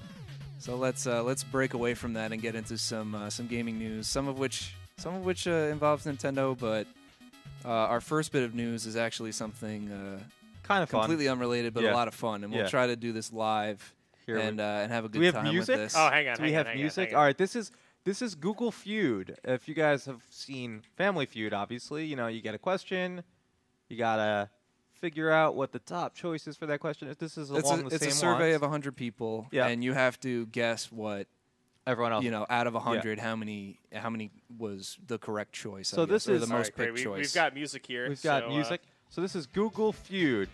[SPEAKER 1] So let's break away from that and get into some gaming news. Some of which involves Nintendo, but our first bit of news is actually something
[SPEAKER 2] kind of fun.
[SPEAKER 1] completely unrelated, but a
[SPEAKER 2] Yeah.
[SPEAKER 1] lot of fun. And we'll
[SPEAKER 2] Yeah.
[SPEAKER 1] try to do this live
[SPEAKER 2] Here we-
[SPEAKER 1] and have a good
[SPEAKER 2] we have
[SPEAKER 1] time
[SPEAKER 2] music?
[SPEAKER 1] with this.
[SPEAKER 4] Oh, hang on.
[SPEAKER 2] Do we have music? All right, this is Google Feud. If you guys have seen Family Feud, obviously, you know, you get a question, you gotta figure out what the top choice is for that question. If this is along the
[SPEAKER 1] It's
[SPEAKER 2] same
[SPEAKER 1] a survey
[SPEAKER 2] lines,
[SPEAKER 1] of 100 people,
[SPEAKER 2] Yeah.
[SPEAKER 1] and you have to guess what
[SPEAKER 2] everyone else.
[SPEAKER 1] out of 100, how many was the correct choice.
[SPEAKER 2] So
[SPEAKER 1] I guess,
[SPEAKER 2] this
[SPEAKER 1] or
[SPEAKER 2] is-
[SPEAKER 1] the
[SPEAKER 4] All
[SPEAKER 1] most
[SPEAKER 4] right, great.
[SPEAKER 1] picked choice.
[SPEAKER 4] We've got music here.
[SPEAKER 2] We've got
[SPEAKER 4] so,
[SPEAKER 2] music. So this is Google Feud.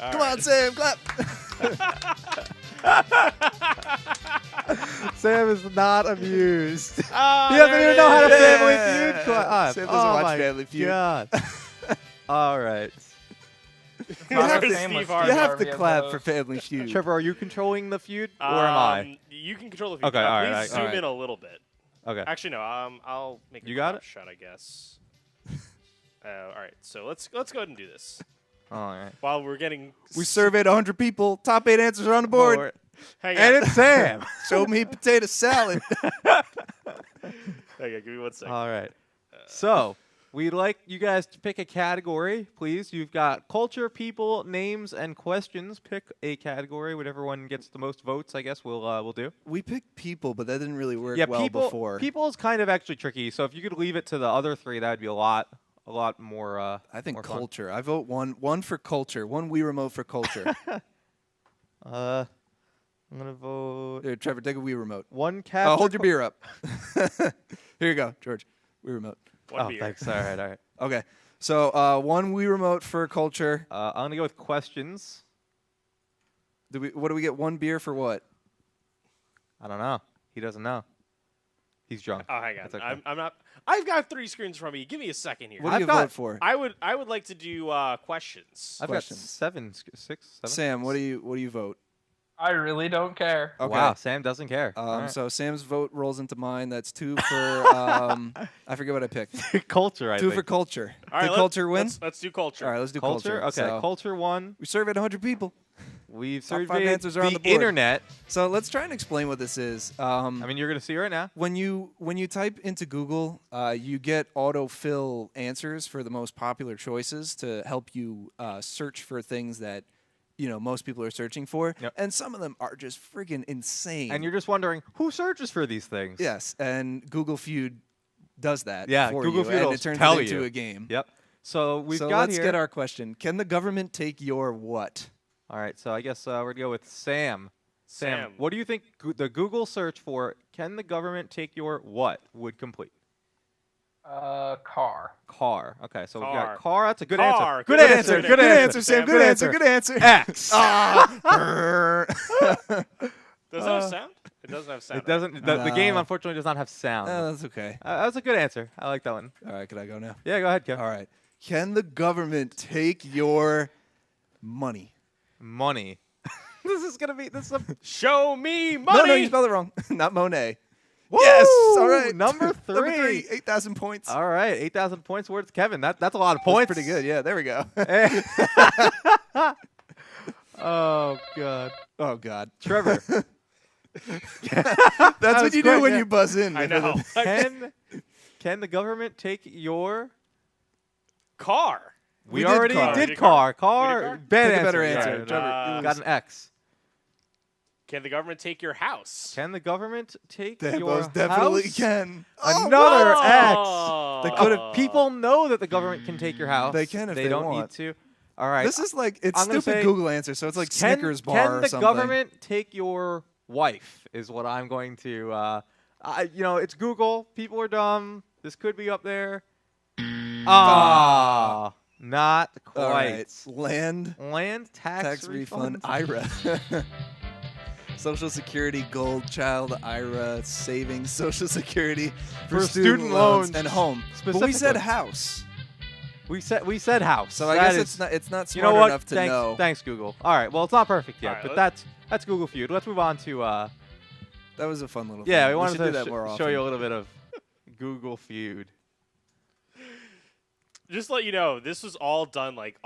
[SPEAKER 4] all
[SPEAKER 1] Come
[SPEAKER 4] right.
[SPEAKER 1] on, Sam, clap.
[SPEAKER 2] Sam is not amused.
[SPEAKER 4] Oh,
[SPEAKER 2] He doesn't
[SPEAKER 4] there
[SPEAKER 2] even
[SPEAKER 4] it
[SPEAKER 2] know how to
[SPEAKER 4] is.
[SPEAKER 2] Family
[SPEAKER 1] Yeah.
[SPEAKER 2] Feud. Come on.
[SPEAKER 1] Sam doesn't
[SPEAKER 2] Oh
[SPEAKER 1] watch
[SPEAKER 2] my
[SPEAKER 1] Family Feud.
[SPEAKER 2] God. All right.
[SPEAKER 1] You have
[SPEAKER 4] Where's
[SPEAKER 1] to,
[SPEAKER 4] Steve
[SPEAKER 3] Steve
[SPEAKER 4] Harvey?
[SPEAKER 1] you have
[SPEAKER 3] Harvey
[SPEAKER 1] to
[SPEAKER 3] of
[SPEAKER 1] clap
[SPEAKER 3] those.
[SPEAKER 1] for Family Feud.
[SPEAKER 2] Trevor, are you controlling the feud, or am I?
[SPEAKER 4] You can control the feed.
[SPEAKER 2] Okay, all right,
[SPEAKER 4] Please
[SPEAKER 2] all right.
[SPEAKER 4] zoom
[SPEAKER 1] All right.
[SPEAKER 4] in a little bit.
[SPEAKER 2] Okay.
[SPEAKER 4] Actually, no. I'll make a
[SPEAKER 2] You got
[SPEAKER 4] crop
[SPEAKER 2] it?
[SPEAKER 4] shot, I guess. All right. So let's go ahead and do this
[SPEAKER 2] All right.
[SPEAKER 4] while we're getting.
[SPEAKER 1] We surveyed 100 people. Top 8 answers are on the board.
[SPEAKER 4] Hang
[SPEAKER 2] And
[SPEAKER 4] on.
[SPEAKER 2] it's Sam.
[SPEAKER 1] Show me potato salad.
[SPEAKER 4] Hang on. Give me 1 second.
[SPEAKER 2] All right. So we'd like you guys to pick a category, please. You've got culture, people, names, and questions. Pick a category. Whatever one gets the most votes, I guess we'll do.
[SPEAKER 1] We picked people, but that didn't really work
[SPEAKER 2] Yeah,
[SPEAKER 1] well
[SPEAKER 2] people.
[SPEAKER 1] before.
[SPEAKER 2] People is kind of actually tricky. So if you could leave it to the other three, that'd be a lot more.
[SPEAKER 1] I think
[SPEAKER 2] more fun.
[SPEAKER 1] culture. I vote one for culture. One Wii remote for culture.
[SPEAKER 2] I'm gonna vote
[SPEAKER 1] Here, Trevor, take a Wii remote.
[SPEAKER 2] one cat.
[SPEAKER 1] Hold your beer up. Here you go, George. Wii remote.
[SPEAKER 4] One
[SPEAKER 2] Oh,
[SPEAKER 4] beer.
[SPEAKER 2] thanks. All right, all right.
[SPEAKER 1] Okay. So one Wii remote for culture.
[SPEAKER 2] I'm gonna go with questions.
[SPEAKER 1] What do we get? 1 beer for what?
[SPEAKER 2] I don't know. He doesn't know. He's drunk.
[SPEAKER 4] Oh, hang on.
[SPEAKER 2] That's okay.
[SPEAKER 4] I'm not. I've got 3 screens from me. Give me a second here.
[SPEAKER 1] What do you
[SPEAKER 2] I've got-
[SPEAKER 1] vote for?
[SPEAKER 4] I would like to do questions.
[SPEAKER 2] I've got
[SPEAKER 1] Questions.
[SPEAKER 2] 6, 7.
[SPEAKER 1] Sam, what do you vote?
[SPEAKER 3] I really don't care.
[SPEAKER 1] Okay.
[SPEAKER 2] Wow, Sam doesn't care. All right.
[SPEAKER 1] So Sam's vote rolls into mine. That's 2 for I forget what I picked.
[SPEAKER 2] Culture, I
[SPEAKER 1] 2
[SPEAKER 2] think.
[SPEAKER 1] for culture.
[SPEAKER 4] All right,
[SPEAKER 1] Did culture win?
[SPEAKER 4] Let's do culture.
[SPEAKER 1] All right, let's do
[SPEAKER 2] Culture?
[SPEAKER 1] culture.
[SPEAKER 2] Okay,
[SPEAKER 1] So
[SPEAKER 2] culture 1.
[SPEAKER 1] we surveyed 100 people.
[SPEAKER 2] We've
[SPEAKER 1] Top 5
[SPEAKER 2] surveyed
[SPEAKER 1] answers are on the board.
[SPEAKER 2] internet.
[SPEAKER 1] So let's try and explain what this is.
[SPEAKER 2] I mean, you're going to see right now.
[SPEAKER 1] When you type into Google, you get autofill answers for the most popular choices to help you search for things that most people are searching for,
[SPEAKER 2] Yep.
[SPEAKER 1] and some of them are just friggin' insane.
[SPEAKER 2] And you're just wondering, who searches for these things?
[SPEAKER 1] yes, and Google Feud does that.
[SPEAKER 2] Yeah,
[SPEAKER 1] for
[SPEAKER 2] Google
[SPEAKER 1] you,
[SPEAKER 2] Feud
[SPEAKER 1] and
[SPEAKER 2] will
[SPEAKER 1] it turns
[SPEAKER 2] tell
[SPEAKER 1] it into
[SPEAKER 2] you.
[SPEAKER 1] a game.
[SPEAKER 2] Yep. So we've
[SPEAKER 1] so
[SPEAKER 2] got
[SPEAKER 1] let's
[SPEAKER 2] here.
[SPEAKER 1] get our question. Can the government take your what?
[SPEAKER 2] All right, so I guess we're going to go with Sam.
[SPEAKER 4] Sam.
[SPEAKER 2] What do you think the Google search for can the government take your what would complete?
[SPEAKER 3] Car.
[SPEAKER 2] Car. Okay, so we've
[SPEAKER 4] Car.
[SPEAKER 2] got car. That's a good
[SPEAKER 4] Car.
[SPEAKER 2] answer.
[SPEAKER 4] Good
[SPEAKER 2] Good
[SPEAKER 4] answer.
[SPEAKER 2] answer.
[SPEAKER 4] Good
[SPEAKER 1] answer, Sam. Good answer.
[SPEAKER 2] answer.
[SPEAKER 1] Good answer.
[SPEAKER 2] X.
[SPEAKER 1] Ah.
[SPEAKER 4] Does it have sound? It doesn't have sound.
[SPEAKER 2] It doesn't. The game unfortunately does not have sound.
[SPEAKER 1] That's okay.
[SPEAKER 2] That was a good answer. I like that one.
[SPEAKER 1] All right, can I go now?
[SPEAKER 2] Yeah, go ahead, Kev.
[SPEAKER 1] All right. Can the government take your money?
[SPEAKER 2] Money. This is a
[SPEAKER 4] Show me money.
[SPEAKER 1] No, you spelled it wrong. Not Monet.
[SPEAKER 2] Woo!
[SPEAKER 1] Yes. All right.
[SPEAKER 2] Number 3.
[SPEAKER 1] Number 3. 8,000 points.
[SPEAKER 2] All right, 8,000 points worth. Kevin, that's a lot of
[SPEAKER 1] That's
[SPEAKER 2] points.
[SPEAKER 1] pretty good. Yeah, there we go.
[SPEAKER 2] Oh God,
[SPEAKER 1] Oh, God.
[SPEAKER 2] Trevor.
[SPEAKER 1] That's what
[SPEAKER 2] was
[SPEAKER 1] you do
[SPEAKER 2] quick,
[SPEAKER 1] when
[SPEAKER 2] yeah.
[SPEAKER 1] you buzz in.
[SPEAKER 4] I know.
[SPEAKER 2] Can the government take your?
[SPEAKER 4] Car.
[SPEAKER 1] We
[SPEAKER 2] We
[SPEAKER 1] did
[SPEAKER 2] already
[SPEAKER 1] car.
[SPEAKER 2] did
[SPEAKER 4] We did
[SPEAKER 2] car.
[SPEAKER 4] car?
[SPEAKER 2] Car.
[SPEAKER 4] We did
[SPEAKER 2] Bad
[SPEAKER 1] Pick a
[SPEAKER 2] answer.
[SPEAKER 1] better
[SPEAKER 2] Yeah,
[SPEAKER 1] answer.
[SPEAKER 2] no,
[SPEAKER 1] Trevor,
[SPEAKER 4] you
[SPEAKER 2] got
[SPEAKER 1] lose.
[SPEAKER 2] an X.
[SPEAKER 4] Can the government take your house?
[SPEAKER 2] Can the government take
[SPEAKER 1] They
[SPEAKER 2] your
[SPEAKER 1] most definitely
[SPEAKER 2] house?
[SPEAKER 1] can.
[SPEAKER 2] Another
[SPEAKER 4] Oh.
[SPEAKER 2] X. People know that the government can take your house.
[SPEAKER 1] They can if they
[SPEAKER 2] don't
[SPEAKER 1] want.
[SPEAKER 2] need to. All right.
[SPEAKER 1] This is like, it's
[SPEAKER 2] I'm gonna
[SPEAKER 1] stupid
[SPEAKER 2] say,
[SPEAKER 1] Google answer, so it's like Snickers bar
[SPEAKER 2] Can
[SPEAKER 1] or
[SPEAKER 2] the
[SPEAKER 1] something.
[SPEAKER 2] government take your wife? Is what I'm going to. It's Google. People are dumb. This could be up there. Ah, not quite.
[SPEAKER 1] All right. Land
[SPEAKER 2] Land
[SPEAKER 1] tax refund IRA. Social Security, Gold Child, IRA, savings, Social Security for student loans and home. But we said
[SPEAKER 2] Specifically.
[SPEAKER 1] house,
[SPEAKER 2] We said house.
[SPEAKER 1] so I
[SPEAKER 2] That
[SPEAKER 1] guess
[SPEAKER 2] is-
[SPEAKER 1] it's not
[SPEAKER 2] You
[SPEAKER 1] smart
[SPEAKER 2] know what?
[SPEAKER 1] enough to
[SPEAKER 2] thanks,
[SPEAKER 1] know.
[SPEAKER 2] Thanks, Google. All right. Well, it's not perfect yet,
[SPEAKER 4] All right,
[SPEAKER 2] but that's Google Feud. Let's move on to.
[SPEAKER 1] That was a fun little.
[SPEAKER 2] Yeah,
[SPEAKER 1] thing.
[SPEAKER 2] we wanted
[SPEAKER 1] should do
[SPEAKER 2] to
[SPEAKER 1] that more often.
[SPEAKER 2] show you a little bit of Google Feud.
[SPEAKER 4] Just to let you know, this was all done like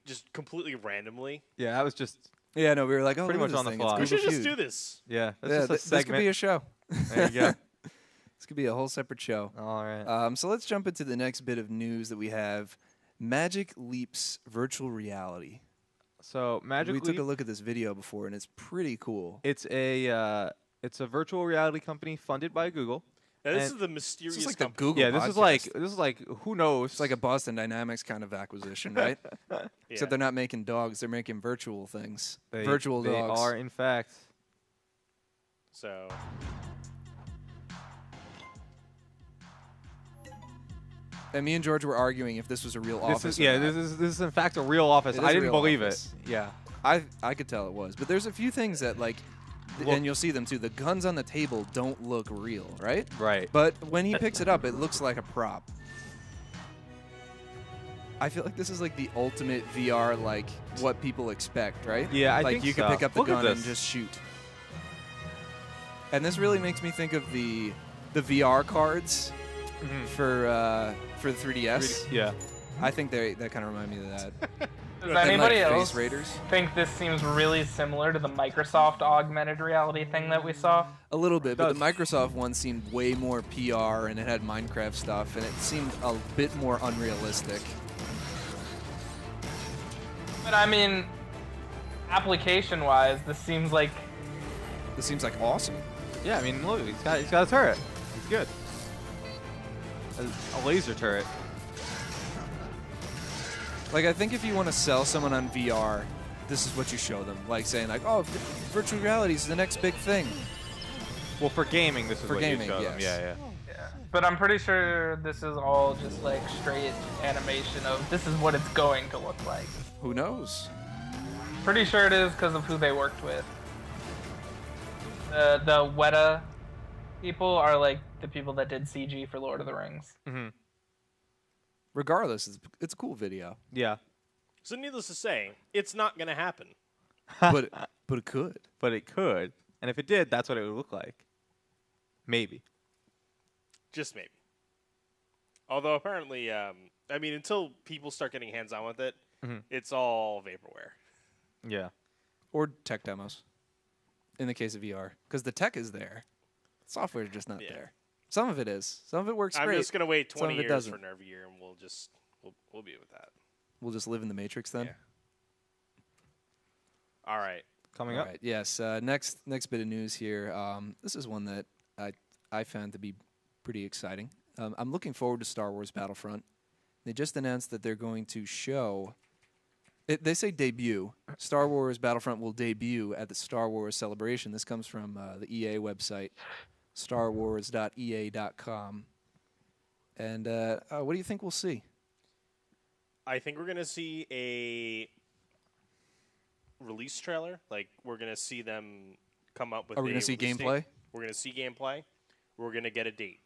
[SPEAKER 4] just completely randomly.
[SPEAKER 2] Yeah, that was just.
[SPEAKER 1] Yeah, no, we were like, oh,
[SPEAKER 2] Pretty
[SPEAKER 1] look
[SPEAKER 2] much
[SPEAKER 1] at
[SPEAKER 2] on the
[SPEAKER 1] this thing.
[SPEAKER 2] fly.
[SPEAKER 4] We
[SPEAKER 1] It's
[SPEAKER 4] should
[SPEAKER 1] Google
[SPEAKER 4] just
[SPEAKER 1] Feud.
[SPEAKER 4] do this.
[SPEAKER 2] Yeah, that's
[SPEAKER 1] Yeah,
[SPEAKER 2] just a
[SPEAKER 1] this could
[SPEAKER 2] segment.
[SPEAKER 1] be a show.
[SPEAKER 2] There you go.
[SPEAKER 1] This could be a whole separate show.
[SPEAKER 2] All right.
[SPEAKER 1] So let's jump into the next bit of news that we have. Magic Leap's virtual reality.
[SPEAKER 2] So Magic
[SPEAKER 1] we
[SPEAKER 2] Leap,
[SPEAKER 1] took a look at this video before, and it's pretty cool.
[SPEAKER 2] it's a virtual reality company funded by Google.
[SPEAKER 4] Now, this
[SPEAKER 2] And-
[SPEAKER 4] is the mysterious
[SPEAKER 1] This is like the
[SPEAKER 4] company.
[SPEAKER 1] Google
[SPEAKER 2] Yeah, this
[SPEAKER 1] podcast.
[SPEAKER 2] is like who knows?
[SPEAKER 1] It's like a Boston Dynamics kind of acquisition, right?
[SPEAKER 4] Yeah.
[SPEAKER 1] Except they're not making dogs; they're making virtual things.
[SPEAKER 2] they,
[SPEAKER 1] virtual
[SPEAKER 2] they
[SPEAKER 1] dogs.
[SPEAKER 2] are in fact.
[SPEAKER 4] So
[SPEAKER 1] And me and George were arguing if this was a real office.
[SPEAKER 2] This is
[SPEAKER 1] or
[SPEAKER 2] yeah.
[SPEAKER 1] not.
[SPEAKER 2] This is in fact a real office.
[SPEAKER 1] It is
[SPEAKER 2] I
[SPEAKER 1] a
[SPEAKER 2] didn't
[SPEAKER 1] real
[SPEAKER 2] believe
[SPEAKER 1] office.
[SPEAKER 2] it. Yeah.
[SPEAKER 1] I could tell it was, but there's a few things that like,
[SPEAKER 2] Look-
[SPEAKER 1] and you'll see them too. The guns on the table don't look real, right?
[SPEAKER 2] Right.
[SPEAKER 1] But when he picks it up, it looks like a prop. I feel like this is like the ultimate VR, like what people expect, right?
[SPEAKER 2] Yeah, I
[SPEAKER 1] like
[SPEAKER 2] think
[SPEAKER 1] you can
[SPEAKER 2] so.
[SPEAKER 1] pick up the
[SPEAKER 2] Look at
[SPEAKER 1] gun and
[SPEAKER 2] this.
[SPEAKER 1] just shoot. And this really makes me think of the VR cards for the 3DS.
[SPEAKER 2] Yeah.
[SPEAKER 1] I think that kind of remind me of that.
[SPEAKER 3] Does
[SPEAKER 1] And, like,
[SPEAKER 3] anybody
[SPEAKER 1] Face
[SPEAKER 3] else
[SPEAKER 1] Raiders.
[SPEAKER 3] think this seems really similar to the Microsoft augmented reality thing that we saw?
[SPEAKER 1] A little bit, but the
[SPEAKER 2] Does.
[SPEAKER 1] Microsoft one seemed way more PR, and it had Minecraft stuff, and it seemed a bit more unrealistic.
[SPEAKER 3] But I mean, application-wise, this seems like
[SPEAKER 1] This seems like awesome.
[SPEAKER 2] Yeah. I mean, look, he's got a turret. He's good. A laser turret.
[SPEAKER 1] Like, I think if you want to sell someone on VR, this is what you show them. Like saying, like, oh, virtual reality is the next big thing.
[SPEAKER 2] Well, for gaming, this is
[SPEAKER 1] For
[SPEAKER 2] what
[SPEAKER 1] gaming,
[SPEAKER 2] you show them.
[SPEAKER 1] yes.
[SPEAKER 2] Yeah.
[SPEAKER 3] Yeah. But I'm pretty sure this is all just like straight animation of this is what it's going to look like.
[SPEAKER 1] Who knows?
[SPEAKER 3] pretty sure it is because of who they worked with. The Weta people are like the people that did CG for Lord of the Rings.
[SPEAKER 2] Mm-hmm.
[SPEAKER 1] Regardless, it's a cool video,
[SPEAKER 2] Yeah.
[SPEAKER 4] So needless to say, it's not going to happen.
[SPEAKER 1] but it could.
[SPEAKER 2] But it could. And if it did, that's what it would look like. Maybe.
[SPEAKER 4] Just maybe. Although apparently, I mean, until people start getting hands-on with it, it's all vaporware.
[SPEAKER 2] Yeah.
[SPEAKER 1] Or tech demos, in the case of VR, because the tech is there. Software is just not there. Some of it is. Some of it works
[SPEAKER 4] I'm
[SPEAKER 1] great.
[SPEAKER 4] just going to wait 20
[SPEAKER 1] Some of it
[SPEAKER 4] years
[SPEAKER 1] doesn't.
[SPEAKER 4] for Nerve Gear, and we'll be with that.
[SPEAKER 1] We'll just live in the Matrix then.
[SPEAKER 4] Yeah. All right.
[SPEAKER 2] Coming
[SPEAKER 1] All
[SPEAKER 2] up.
[SPEAKER 1] right. Yes. Next bit of news here. This is one that I found to be pretty exciting. I'm looking forward to Star Wars Battlefront. They just announced that they're going to show. They say debut. Star Wars Battlefront will debut at the Star Wars Celebration. This comes from the EA website, starwars.ea.com. And what do you think we'll see?
[SPEAKER 4] I think we're going to see a release trailer. Like, we're going to see them come up with
[SPEAKER 1] Are we going to see
[SPEAKER 4] release date.
[SPEAKER 1] gameplay?
[SPEAKER 4] We're going to see gameplay. We're going to get a date.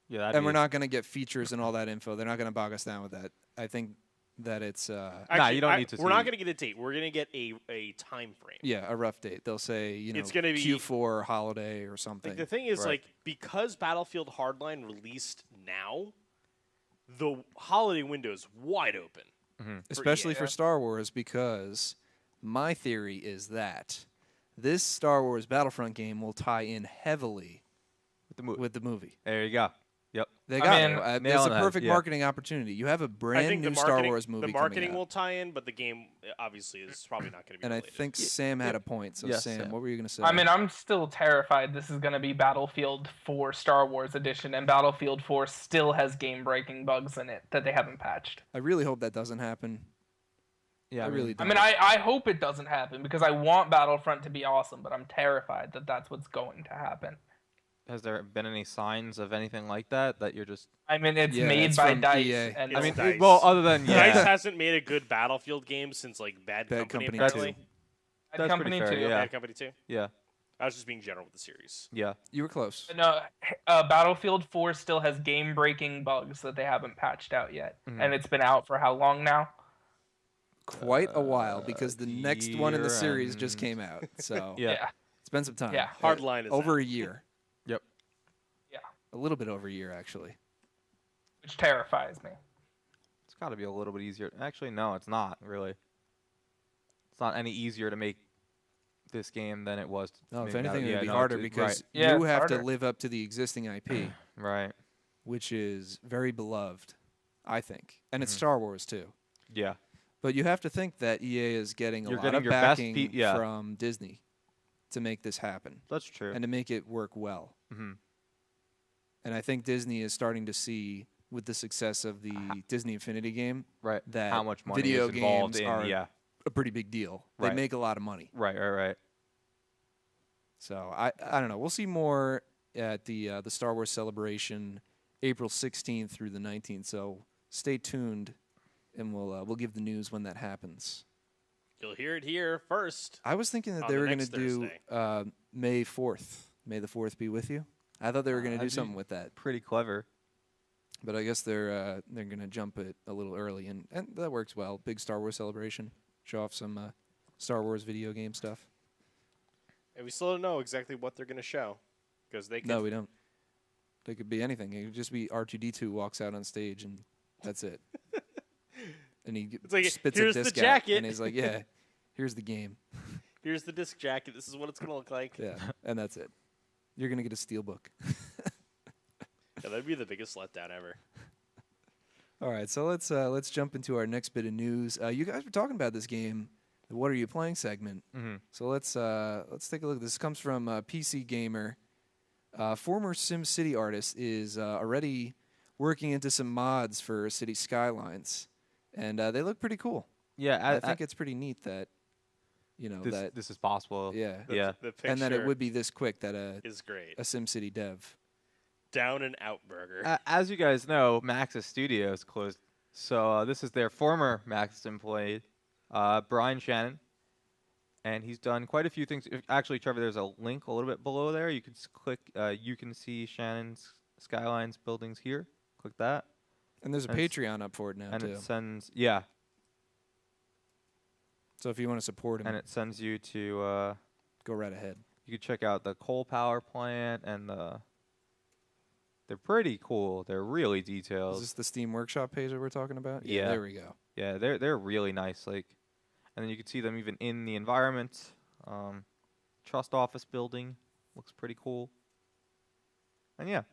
[SPEAKER 2] Yeah.
[SPEAKER 1] And we're not going to get features and all that info. They're not going to bog us down with that. I think that it's
[SPEAKER 4] Actually,
[SPEAKER 2] you don't need to
[SPEAKER 4] We're not
[SPEAKER 2] see-
[SPEAKER 4] going to get a date. We're going to get a time frame.
[SPEAKER 1] yeah, a rough date. They'll say,
[SPEAKER 4] It's gonna be-
[SPEAKER 1] Q4 holiday or something.
[SPEAKER 4] Like, the thing is,
[SPEAKER 2] Right.
[SPEAKER 4] like, because Battlefield Hardline released now, the holiday window is wide open.
[SPEAKER 1] Especially
[SPEAKER 3] EA.
[SPEAKER 1] for Star Wars, because my theory is that this Star Wars Battlefront game will tie in heavily
[SPEAKER 2] With the movie.
[SPEAKER 1] with the movie.
[SPEAKER 2] There you go. Yep.
[SPEAKER 1] They
[SPEAKER 3] I
[SPEAKER 1] got
[SPEAKER 3] mean,
[SPEAKER 1] it.
[SPEAKER 2] nail
[SPEAKER 1] It's
[SPEAKER 2] on
[SPEAKER 1] a
[SPEAKER 2] the head,
[SPEAKER 1] perfect
[SPEAKER 2] yeah.
[SPEAKER 1] marketing opportunity. You have a
[SPEAKER 4] I
[SPEAKER 1] brand
[SPEAKER 4] think
[SPEAKER 1] new
[SPEAKER 4] the
[SPEAKER 1] Star
[SPEAKER 4] marketing,
[SPEAKER 1] Wars movie
[SPEAKER 4] the marketing
[SPEAKER 1] coming out.
[SPEAKER 4] will tie in, but the game obviously is probably not going to be
[SPEAKER 1] And I
[SPEAKER 4] related.
[SPEAKER 1] think Sam had a point. So
[SPEAKER 2] Yes,
[SPEAKER 1] Sam,
[SPEAKER 2] Sam.
[SPEAKER 1] what were you going to say?
[SPEAKER 3] I mean, I'm still terrified this is going to be Battlefield 4 Star Wars Edition, and Battlefield 4 still has game-breaking bugs in it that they haven't patched.
[SPEAKER 1] I really hope that doesn't happen.
[SPEAKER 2] Yeah.
[SPEAKER 1] I really
[SPEAKER 3] I
[SPEAKER 1] don't.
[SPEAKER 3] mean, I hope it doesn't happen because I want Battlefront to be awesome, but I'm terrified that that's what's going to happen.
[SPEAKER 2] Has there been any signs of anything like that you're just?
[SPEAKER 3] I mean, it's
[SPEAKER 1] Yeah,
[SPEAKER 3] made
[SPEAKER 1] it's
[SPEAKER 3] by
[SPEAKER 1] from
[SPEAKER 3] DICE,
[SPEAKER 1] EA.
[SPEAKER 3] and
[SPEAKER 4] It's
[SPEAKER 2] I mean,
[SPEAKER 4] DICE.
[SPEAKER 2] well, other than
[SPEAKER 4] DICE
[SPEAKER 2] yeah.
[SPEAKER 4] hasn't made a good Battlefield game since like Bad
[SPEAKER 1] Bad
[SPEAKER 4] Company,
[SPEAKER 1] Company
[SPEAKER 4] apparently.
[SPEAKER 1] 2.
[SPEAKER 3] Bad
[SPEAKER 2] That's
[SPEAKER 3] Company
[SPEAKER 2] pretty fair,
[SPEAKER 3] 2.
[SPEAKER 2] yeah.
[SPEAKER 4] Bad Company 2.
[SPEAKER 2] Yeah.
[SPEAKER 4] I was just being general with the series.
[SPEAKER 2] Yeah.
[SPEAKER 1] You were close.
[SPEAKER 3] No, Battlefield 4 still has game-breaking bugs that they haven't patched out yet, and it's been out for how long now?
[SPEAKER 1] Quite a while, because the next one in the
[SPEAKER 2] year
[SPEAKER 1] series just
[SPEAKER 2] and-
[SPEAKER 1] came out. So
[SPEAKER 2] Yeah.
[SPEAKER 1] it's been some time.
[SPEAKER 3] Yeah.
[SPEAKER 4] Hardline is
[SPEAKER 1] over
[SPEAKER 4] out.
[SPEAKER 1] a year.
[SPEAKER 2] Yep.
[SPEAKER 3] Yeah,
[SPEAKER 1] A little bit over a year, actually.
[SPEAKER 3] which terrifies me.
[SPEAKER 2] It's got to be a little bit easier. Actually, no, it's not really. It's not any easier to make this game than it was. To
[SPEAKER 1] No, if
[SPEAKER 2] make
[SPEAKER 1] anything,
[SPEAKER 2] yeah,
[SPEAKER 1] it would be
[SPEAKER 2] no,
[SPEAKER 1] harder
[SPEAKER 2] it's-
[SPEAKER 1] because
[SPEAKER 3] Yeah,
[SPEAKER 1] you
[SPEAKER 3] it's
[SPEAKER 1] have to
[SPEAKER 3] harder.
[SPEAKER 1] live up to the existing IP,
[SPEAKER 2] right.
[SPEAKER 1] which is very beloved, I think. And it's
[SPEAKER 2] Mm-hmm.
[SPEAKER 1] Star Wars, too.
[SPEAKER 2] Yeah.
[SPEAKER 1] But you have to think that EA is getting a
[SPEAKER 2] You're
[SPEAKER 1] lot
[SPEAKER 2] getting
[SPEAKER 1] of
[SPEAKER 2] your best
[SPEAKER 1] backing
[SPEAKER 2] yeah.
[SPEAKER 1] from Disney to make this happen
[SPEAKER 2] That's true.
[SPEAKER 1] and to make it work well.
[SPEAKER 2] hmm
[SPEAKER 1] And I think Disney is starting to see, with the success of the Disney Infinity game,
[SPEAKER 2] Right.
[SPEAKER 1] that
[SPEAKER 2] How much money
[SPEAKER 1] video
[SPEAKER 2] is involved
[SPEAKER 1] games
[SPEAKER 2] in?
[SPEAKER 1] are
[SPEAKER 2] Yeah.
[SPEAKER 1] a pretty big deal. They
[SPEAKER 2] Right.
[SPEAKER 1] make a lot of money.
[SPEAKER 2] Right.
[SPEAKER 1] So I don't know. We'll see more at the Star Wars Celebration, April 16th through the 19th. So stay tuned, and we'll give the news when that happens.
[SPEAKER 4] You'll hear it here first.
[SPEAKER 1] I was thinking that
[SPEAKER 4] On
[SPEAKER 1] they
[SPEAKER 4] the
[SPEAKER 1] were going to
[SPEAKER 4] next
[SPEAKER 1] do May 4th. May the 4th be with you. I thought they were going to do
[SPEAKER 2] that'd be-
[SPEAKER 1] something with that,
[SPEAKER 2] Pretty clever.
[SPEAKER 1] but I guess they're going to jump it a little early, and that works well. Big Star Wars Celebration. Show off some Star Wars video game stuff.
[SPEAKER 4] And we still don't know exactly what they're going to show. Because they could.
[SPEAKER 1] No, we don't. They could be anything. It could just be R2-D2 walks out on stage, and that's it. And he
[SPEAKER 4] It's like,
[SPEAKER 1] spits
[SPEAKER 4] "Here's
[SPEAKER 1] a
[SPEAKER 4] the
[SPEAKER 1] disc out,
[SPEAKER 4] jacket."
[SPEAKER 1] and he's like, "Yeah, here's the game."
[SPEAKER 4] Here's the disc jacket. This is what it's going to look like.
[SPEAKER 1] Yeah, and that's it. You're gonna get a steelbook.
[SPEAKER 4] Yeah, that'd be the biggest letdown ever.
[SPEAKER 1] All right, so let's jump into our next bit of news. You guys were talking about this game, the "What Are You Playing" segment.
[SPEAKER 2] Mm-hmm.
[SPEAKER 1] So let's take a look. This comes from PC Gamer. Former SimCity artist is already working into some mods for City Skylines, and they look pretty cool.
[SPEAKER 2] Yeah.
[SPEAKER 1] I think it's pretty neat that
[SPEAKER 2] this is possible.
[SPEAKER 1] yeah,
[SPEAKER 2] Yeah.
[SPEAKER 4] The picture
[SPEAKER 1] and that it would be this quick that
[SPEAKER 4] is great.
[SPEAKER 1] a SimCity dev.
[SPEAKER 4] Down and out burger.
[SPEAKER 2] As you guys know, Maxis Studios closed. So this is their former Maxis employee, Brian Shannon. and he's done quite a few things. Actually, Trevor, there's a link a little bit below there. You can click. You can see Shannon's Skylines buildings here. Click that.
[SPEAKER 1] And there's a Patreon up for it now,
[SPEAKER 2] and
[SPEAKER 1] too.
[SPEAKER 2] it sends, yeah.
[SPEAKER 1] So if you want to support him.
[SPEAKER 2] And it sends you to...
[SPEAKER 1] go right ahead.
[SPEAKER 2] You can check out the coal power plant and the... They're pretty cool. They're really detailed.
[SPEAKER 1] Is this the Steam Workshop page that we're talking about?
[SPEAKER 2] Yeah.
[SPEAKER 1] There we go.
[SPEAKER 2] Yeah, they're really nice. Like, and then you can see them even in the environment. Trust office building looks pretty cool. And yeah,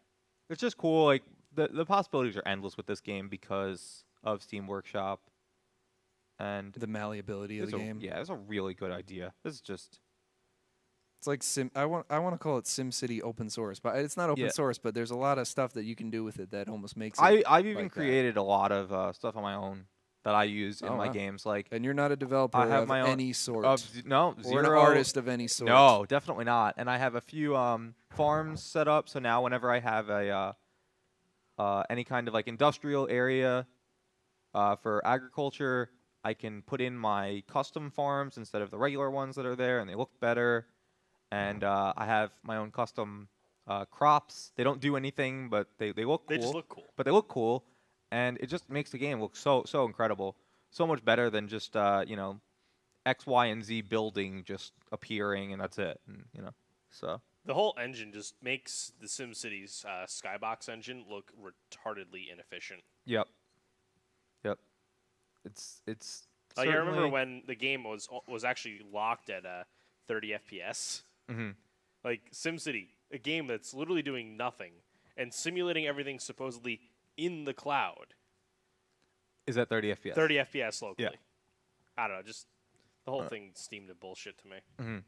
[SPEAKER 2] it's just cool. Like the possibilities are endless with this game because of Steam Workshop. And
[SPEAKER 1] the malleability of the game.
[SPEAKER 2] Yeah, it's a really good idea. This is just...
[SPEAKER 1] It's like I want to call it SimCity open source, but it's not open source. But there's a lot of stuff that you can do with it that almost makes it.
[SPEAKER 2] I've even
[SPEAKER 1] like
[SPEAKER 2] created a lot of stuff on my own that I use in my games. Like,
[SPEAKER 1] and you're not a developer of any sort.
[SPEAKER 2] No,
[SPEAKER 1] or an
[SPEAKER 2] zero.
[SPEAKER 1] artist of any sort.
[SPEAKER 2] No, definitely not. And I have a few farms set up. So now whenever I have a any kind of like industrial area for agriculture, I can put in my custom farms instead of the regular ones that are there, and they look better. And I have my own custom crops. They don't do anything, but they look cool.
[SPEAKER 4] They just look cool.
[SPEAKER 2] But they look cool, and it just makes the game look so incredible. So much better than just X, Y, and Z building just appearing, and that's it. And, so
[SPEAKER 4] the whole engine just makes the SimCity's Skybox engine look retardedly inefficient.
[SPEAKER 2] Yep. It's.
[SPEAKER 4] I remember when the game was actually locked at 30 FPS.
[SPEAKER 2] Mm-hmm.
[SPEAKER 4] Like SimCity, a game that's literally doing nothing and simulating everything supposedly in the cloud.
[SPEAKER 2] Is that 30 FPS?
[SPEAKER 4] 30 FPS locally.
[SPEAKER 2] Yeah.
[SPEAKER 4] I don't know, just the whole thing steamed to bullshit to me.
[SPEAKER 2] Mm-hmm.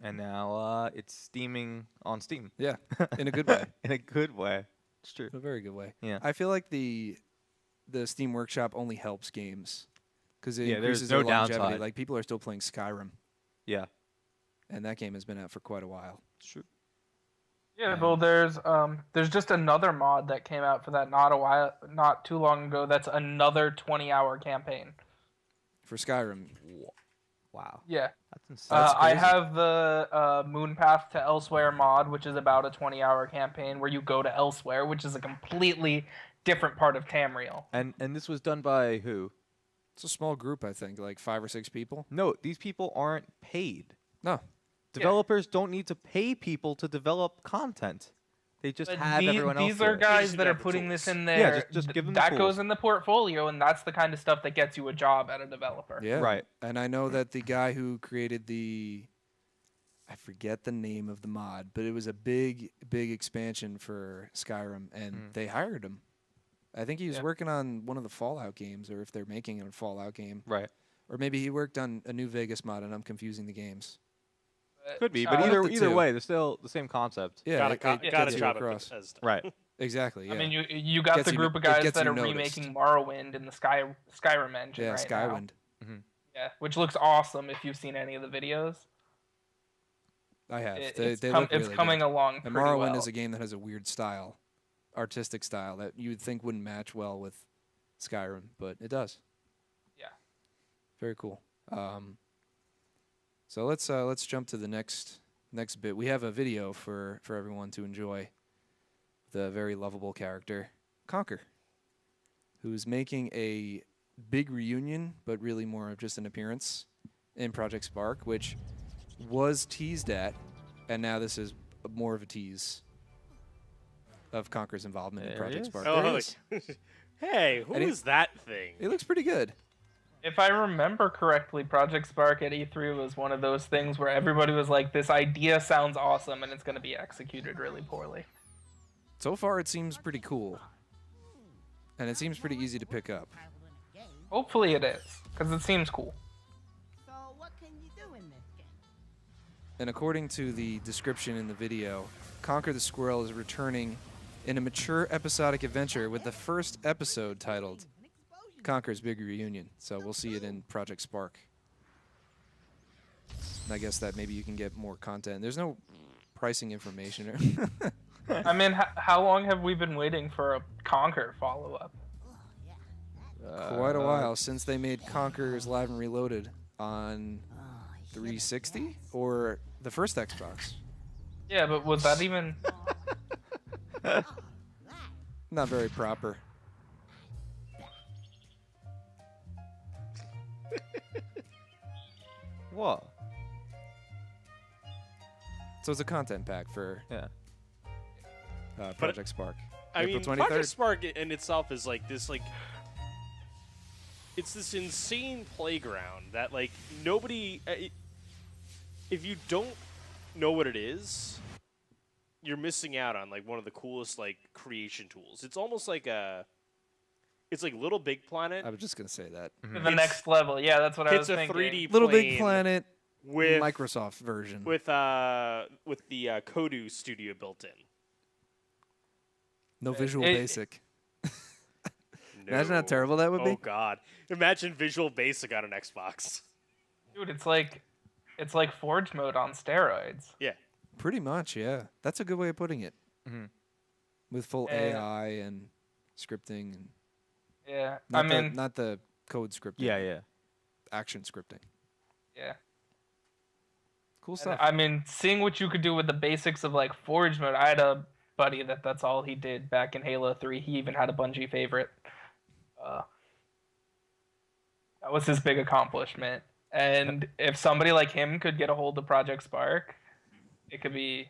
[SPEAKER 2] And now it's steaming on Steam.
[SPEAKER 1] Yeah, in a good way.
[SPEAKER 2] In a good way. It's true.
[SPEAKER 1] In a very good way.
[SPEAKER 2] Yeah.
[SPEAKER 1] I feel like the Steam Workshop only helps games because it
[SPEAKER 2] there's
[SPEAKER 1] increases
[SPEAKER 2] no
[SPEAKER 1] their longevity.
[SPEAKER 2] downside.
[SPEAKER 1] Like people are still playing Skyrim.
[SPEAKER 2] Yeah.
[SPEAKER 1] And that game has been out for quite a while.
[SPEAKER 2] It's true.
[SPEAKER 3] Yeah, well, there's just another mod that came out for that not too long ago. That's another 20-hour campaign
[SPEAKER 1] for Skyrim.
[SPEAKER 2] Wow.
[SPEAKER 3] Yeah.
[SPEAKER 2] That's insane.
[SPEAKER 3] I have the Moon Path to Elsewhere mod, which is about a 20-hour campaign where you go to Elsewhere, which is a completely different part of Tamriel.
[SPEAKER 2] And this was done by who?
[SPEAKER 1] It's a small group, I think, like 5 or 6 people.
[SPEAKER 2] No, these people aren't paid.
[SPEAKER 1] No.
[SPEAKER 2] Developers don't need to pay people to develop content. They just have everyone else.
[SPEAKER 3] These are guys that are putting this in there.
[SPEAKER 2] Yeah, just give them the
[SPEAKER 3] that
[SPEAKER 2] tools.
[SPEAKER 3] goes in the portfolio, and that's the kind of stuff that gets you a job at a developer.
[SPEAKER 1] Yeah.
[SPEAKER 2] Right.
[SPEAKER 1] And I know that the guy who created I forget the name of the mod, but it was a big expansion for Skyrim, and they hired him. I think he was working on one of the Fallout games, or if they're making a Fallout game.
[SPEAKER 2] Right.
[SPEAKER 1] Or maybe he worked on a New Vegas mod, and I'm confusing the games.
[SPEAKER 2] Could be, but either way, they're still the same concept.
[SPEAKER 1] Yeah,
[SPEAKER 4] gotta job
[SPEAKER 1] across.
[SPEAKER 2] Right.
[SPEAKER 1] Exactly. Yeah.
[SPEAKER 3] I mean, you got the group of guys that are remaking Morrowind in the Skyrim engine right
[SPEAKER 1] Skywind.
[SPEAKER 3] now. Mm-hmm. Yeah, which looks awesome if you've seen any of the videos.
[SPEAKER 1] I have.
[SPEAKER 3] It's
[SPEAKER 1] really
[SPEAKER 3] coming
[SPEAKER 1] good.
[SPEAKER 3] along
[SPEAKER 1] And
[SPEAKER 3] pretty
[SPEAKER 1] Morrowind
[SPEAKER 3] well.
[SPEAKER 1] is a game that has a weird style, artistic style that you would think wouldn't match well with Skyrim, but it does.
[SPEAKER 3] Yeah.
[SPEAKER 1] Very cool. So let's jump to the next bit. We have a video for everyone to enjoy. The very lovable character, Conker, who's making a big reunion, but really more of just an appearance in Project Spark, which was teased at, and now this is more of a tease of Conker's involvement in Project Spark.
[SPEAKER 4] Oh,
[SPEAKER 1] There he is.
[SPEAKER 4] hey, who is that thing?
[SPEAKER 1] It looks pretty good.
[SPEAKER 3] If I remember correctly, Project Spark at E3 was one of those things where everybody was like, this idea sounds awesome, and it's going to be executed really poorly.
[SPEAKER 1] So far, it seems pretty cool. And it seems pretty easy to pick up.
[SPEAKER 3] Hopefully it is, because it seems cool.
[SPEAKER 5] So what can you do in this game?
[SPEAKER 1] And according to the description in the video, Conker the Squirrel is returning in a mature episodic adventure with the first episode titled Conker's Big Reunion. So we'll see it in Project Spark. And I guess that maybe you can get more content. There's no pricing information.
[SPEAKER 3] I mean, how long have we been waiting for a Conker follow-up?
[SPEAKER 1] Quite a while since they made Conker's Live and Reloaded on 360 or the first Xbox.
[SPEAKER 3] Yeah, but was that even?
[SPEAKER 1] Not very proper.
[SPEAKER 2] Whoa.
[SPEAKER 1] So it's a content pack for
[SPEAKER 2] Yeah.
[SPEAKER 1] Project Spark.
[SPEAKER 4] I
[SPEAKER 1] April
[SPEAKER 4] mean,
[SPEAKER 1] 23rd.
[SPEAKER 4] Project Spark in itself is like this, like, it's this insane playground that, like, nobody, if you don't know what it is, you're missing out on, like, one of the coolest, like, creation tools. It's almost like it's like Little Big Planet.
[SPEAKER 1] I was just gonna say that.
[SPEAKER 3] The next level. Yeah, that's what I was
[SPEAKER 4] It's a
[SPEAKER 3] thinking.
[SPEAKER 4] 3D
[SPEAKER 1] Little Big
[SPEAKER 4] plane
[SPEAKER 1] Planet
[SPEAKER 4] with
[SPEAKER 1] Microsoft version.
[SPEAKER 4] with the Kodu studio built in.
[SPEAKER 1] No Visual
[SPEAKER 3] it-
[SPEAKER 1] Basic. Imagine how terrible that would
[SPEAKER 4] Oh
[SPEAKER 1] be.
[SPEAKER 4] God! Imagine Visual Basic on an Xbox.
[SPEAKER 3] Dude, it's like Forge mode on steroids.
[SPEAKER 4] Yeah.
[SPEAKER 1] Pretty much, yeah. That's a good way of putting it.
[SPEAKER 2] Mhm.
[SPEAKER 1] With full
[SPEAKER 3] Yeah.
[SPEAKER 1] AI and scripting and
[SPEAKER 3] Yeah,
[SPEAKER 1] not
[SPEAKER 3] I
[SPEAKER 1] the,
[SPEAKER 3] mean,
[SPEAKER 1] not the code scripting.
[SPEAKER 2] Yeah, yeah.
[SPEAKER 1] Action scripting.
[SPEAKER 3] yeah.
[SPEAKER 1] Cool
[SPEAKER 3] And
[SPEAKER 1] stuff.
[SPEAKER 3] I mean, seeing what you could do with the basics of like Forge mode. I had a buddy that's all he did back in Halo 3. He even had a Bungie favorite. That was his big accomplishment. And if somebody like him could get a hold of Project Spark, it could be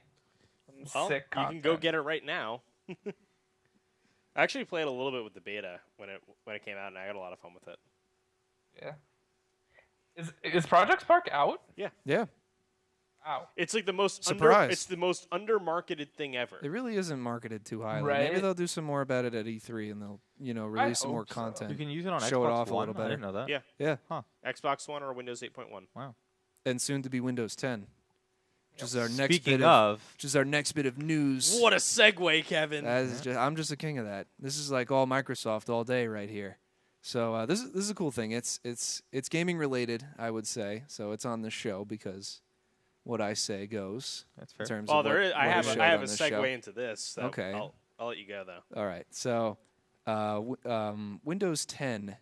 [SPEAKER 3] some
[SPEAKER 4] Well,
[SPEAKER 3] sick
[SPEAKER 4] you
[SPEAKER 3] content.
[SPEAKER 4] can go get it right now. I actually played a little bit with the beta when it came out, and I had a lot of fun with it.
[SPEAKER 3] Yeah. Is Project Spark out?
[SPEAKER 1] yeah.
[SPEAKER 3] Wow.
[SPEAKER 4] It's like the most
[SPEAKER 1] Surprise.
[SPEAKER 4] it's the most under-marketed thing ever.
[SPEAKER 1] It really isn't marketed too highly.
[SPEAKER 3] Right.
[SPEAKER 1] Maybe they'll do some more about it at E3 and they'll, release some more
[SPEAKER 3] hope so.
[SPEAKER 1] content.
[SPEAKER 2] You can use it on
[SPEAKER 1] Show it
[SPEAKER 2] Xbox
[SPEAKER 1] off a
[SPEAKER 2] One?
[SPEAKER 1] little
[SPEAKER 2] I
[SPEAKER 1] better.
[SPEAKER 2] didn't know that.
[SPEAKER 4] Yeah.
[SPEAKER 1] Yeah.
[SPEAKER 4] Xbox One or Windows 8.1.
[SPEAKER 2] Wow.
[SPEAKER 1] And soon to be Windows 10. Which is our next
[SPEAKER 2] Speaking
[SPEAKER 1] bit
[SPEAKER 2] of,
[SPEAKER 1] which is our next bit of news.
[SPEAKER 4] What a segue, Kevin!
[SPEAKER 1] That is I'm just a king of that. This is like all Microsoft all day right here. So this is a cool thing. It's gaming related, I would say. So it's on the show because what I say goes.
[SPEAKER 2] that's fair.
[SPEAKER 1] In terms
[SPEAKER 4] Well,
[SPEAKER 1] of
[SPEAKER 4] there
[SPEAKER 1] what,
[SPEAKER 4] is. I
[SPEAKER 1] what
[SPEAKER 4] have
[SPEAKER 1] is
[SPEAKER 4] a,
[SPEAKER 1] showed
[SPEAKER 4] I have
[SPEAKER 1] on
[SPEAKER 4] a
[SPEAKER 1] this
[SPEAKER 4] segue
[SPEAKER 1] show.
[SPEAKER 4] into this. So
[SPEAKER 1] Okay.
[SPEAKER 4] I'll let you go though.
[SPEAKER 1] All right. So Windows 10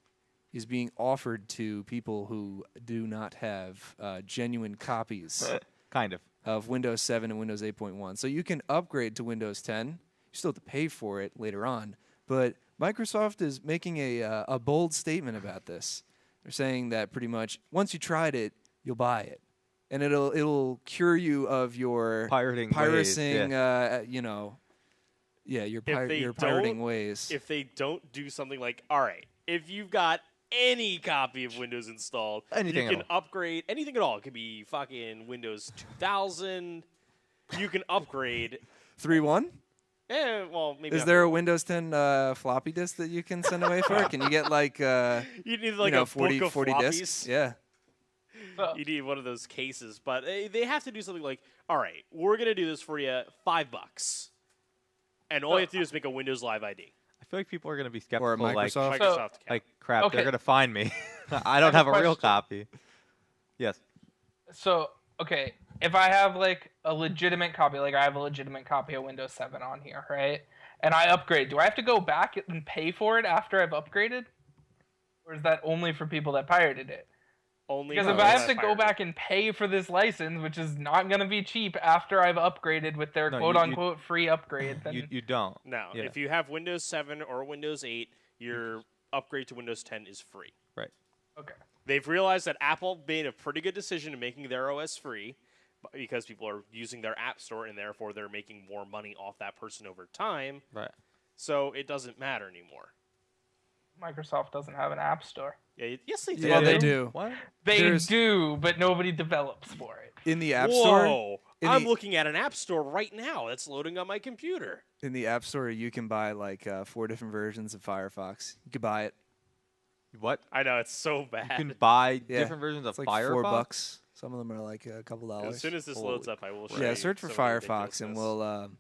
[SPEAKER 1] is being offered to people who do not have genuine copies
[SPEAKER 2] Kind of.
[SPEAKER 1] of Windows 7 and Windows 8.1. So you can upgrade to Windows 10. You still have to pay for it later on. But Microsoft is making a bold statement about this. They're saying that pretty much once you tried it, you'll buy it. And it'll cure you of your
[SPEAKER 2] Pirating
[SPEAKER 1] pirating,
[SPEAKER 2] ways,
[SPEAKER 1] your
[SPEAKER 4] If they
[SPEAKER 1] pirating
[SPEAKER 4] don't-
[SPEAKER 1] ways.
[SPEAKER 4] If they don't do something like, all right, if you've got any copy of Windows installed,
[SPEAKER 2] Anything
[SPEAKER 4] you
[SPEAKER 2] at
[SPEAKER 4] can upgrade anything at all. It could be fucking Windows 2000. You can upgrade.
[SPEAKER 1] 3.1?
[SPEAKER 4] Well, maybe.
[SPEAKER 1] Is
[SPEAKER 4] not
[SPEAKER 1] there a
[SPEAKER 4] 3.1.
[SPEAKER 1] Windows 10 floppy disk that you can send away for it? Can you get like
[SPEAKER 4] You need like a
[SPEAKER 1] 40
[SPEAKER 4] book of
[SPEAKER 1] 40
[SPEAKER 4] floppies.
[SPEAKER 1] discs? Yeah.
[SPEAKER 3] So,
[SPEAKER 4] You need one of those cases, but they have to do something like, all right, we're gonna do this for you, $5, and all you have to do is make a Windows Live ID.
[SPEAKER 2] I feel like people are going to be
[SPEAKER 1] Or
[SPEAKER 2] skeptical.
[SPEAKER 1] Microsoft.
[SPEAKER 3] So-
[SPEAKER 4] Microsoft account.
[SPEAKER 2] Like crap,
[SPEAKER 3] Okay.
[SPEAKER 2] they're going to find me. I don't
[SPEAKER 3] have
[SPEAKER 2] have
[SPEAKER 3] a
[SPEAKER 2] a real
[SPEAKER 3] question.
[SPEAKER 2] copy. Yes.
[SPEAKER 3] So, okay, if I have like a legitimate copy, like I have a legitimate copy of Windows 7 on here, right? And I upgrade, do I have to go back and pay for it after I've upgraded? Or is that only for people that pirated it?
[SPEAKER 4] Only
[SPEAKER 3] Because
[SPEAKER 4] for
[SPEAKER 3] if
[SPEAKER 4] those
[SPEAKER 3] I have
[SPEAKER 4] that
[SPEAKER 3] to go
[SPEAKER 4] fired it.
[SPEAKER 3] back and pay for this license, which is not going to be cheap after I've upgraded with their
[SPEAKER 2] No, you-
[SPEAKER 3] quote-unquote free upgrade, then
[SPEAKER 2] You don't.
[SPEAKER 4] No,
[SPEAKER 2] Yeah.
[SPEAKER 4] if you have Windows 7 or Windows 8, your upgrade to Windows 10 is free.
[SPEAKER 2] Right.
[SPEAKER 3] okay.
[SPEAKER 4] They've realized that Apple made a pretty good decision in making their OS free because people are using their app store and therefore they're making more money off that person over time.
[SPEAKER 2] Right.
[SPEAKER 4] So it doesn't matter anymore.
[SPEAKER 3] Microsoft doesn't have an app store.
[SPEAKER 4] Yeah, yes, they do.
[SPEAKER 1] Yeah, they
[SPEAKER 3] they-
[SPEAKER 1] do.
[SPEAKER 2] What?
[SPEAKER 3] They
[SPEAKER 1] There's-
[SPEAKER 3] do, but nobody develops for it.
[SPEAKER 1] In the App Store,
[SPEAKER 4] Whoa!
[SPEAKER 1] in
[SPEAKER 4] I'm
[SPEAKER 1] the-
[SPEAKER 4] looking at an app store right now that's loading on my computer.
[SPEAKER 1] in the App Store, you can buy like 4 different versions of Firefox. You could buy it.
[SPEAKER 2] What?
[SPEAKER 4] I know it's so bad.
[SPEAKER 2] You can buy
[SPEAKER 1] Yeah.
[SPEAKER 2] different versions of
[SPEAKER 1] It's like
[SPEAKER 2] Firefox?
[SPEAKER 1] $4. Some of them are like a couple dollars.
[SPEAKER 4] As soon as this
[SPEAKER 2] Holy
[SPEAKER 4] loads up, I will show
[SPEAKER 1] Yeah,
[SPEAKER 4] you
[SPEAKER 1] search for
[SPEAKER 4] some of the
[SPEAKER 1] Firefox and
[SPEAKER 4] ridiculousness.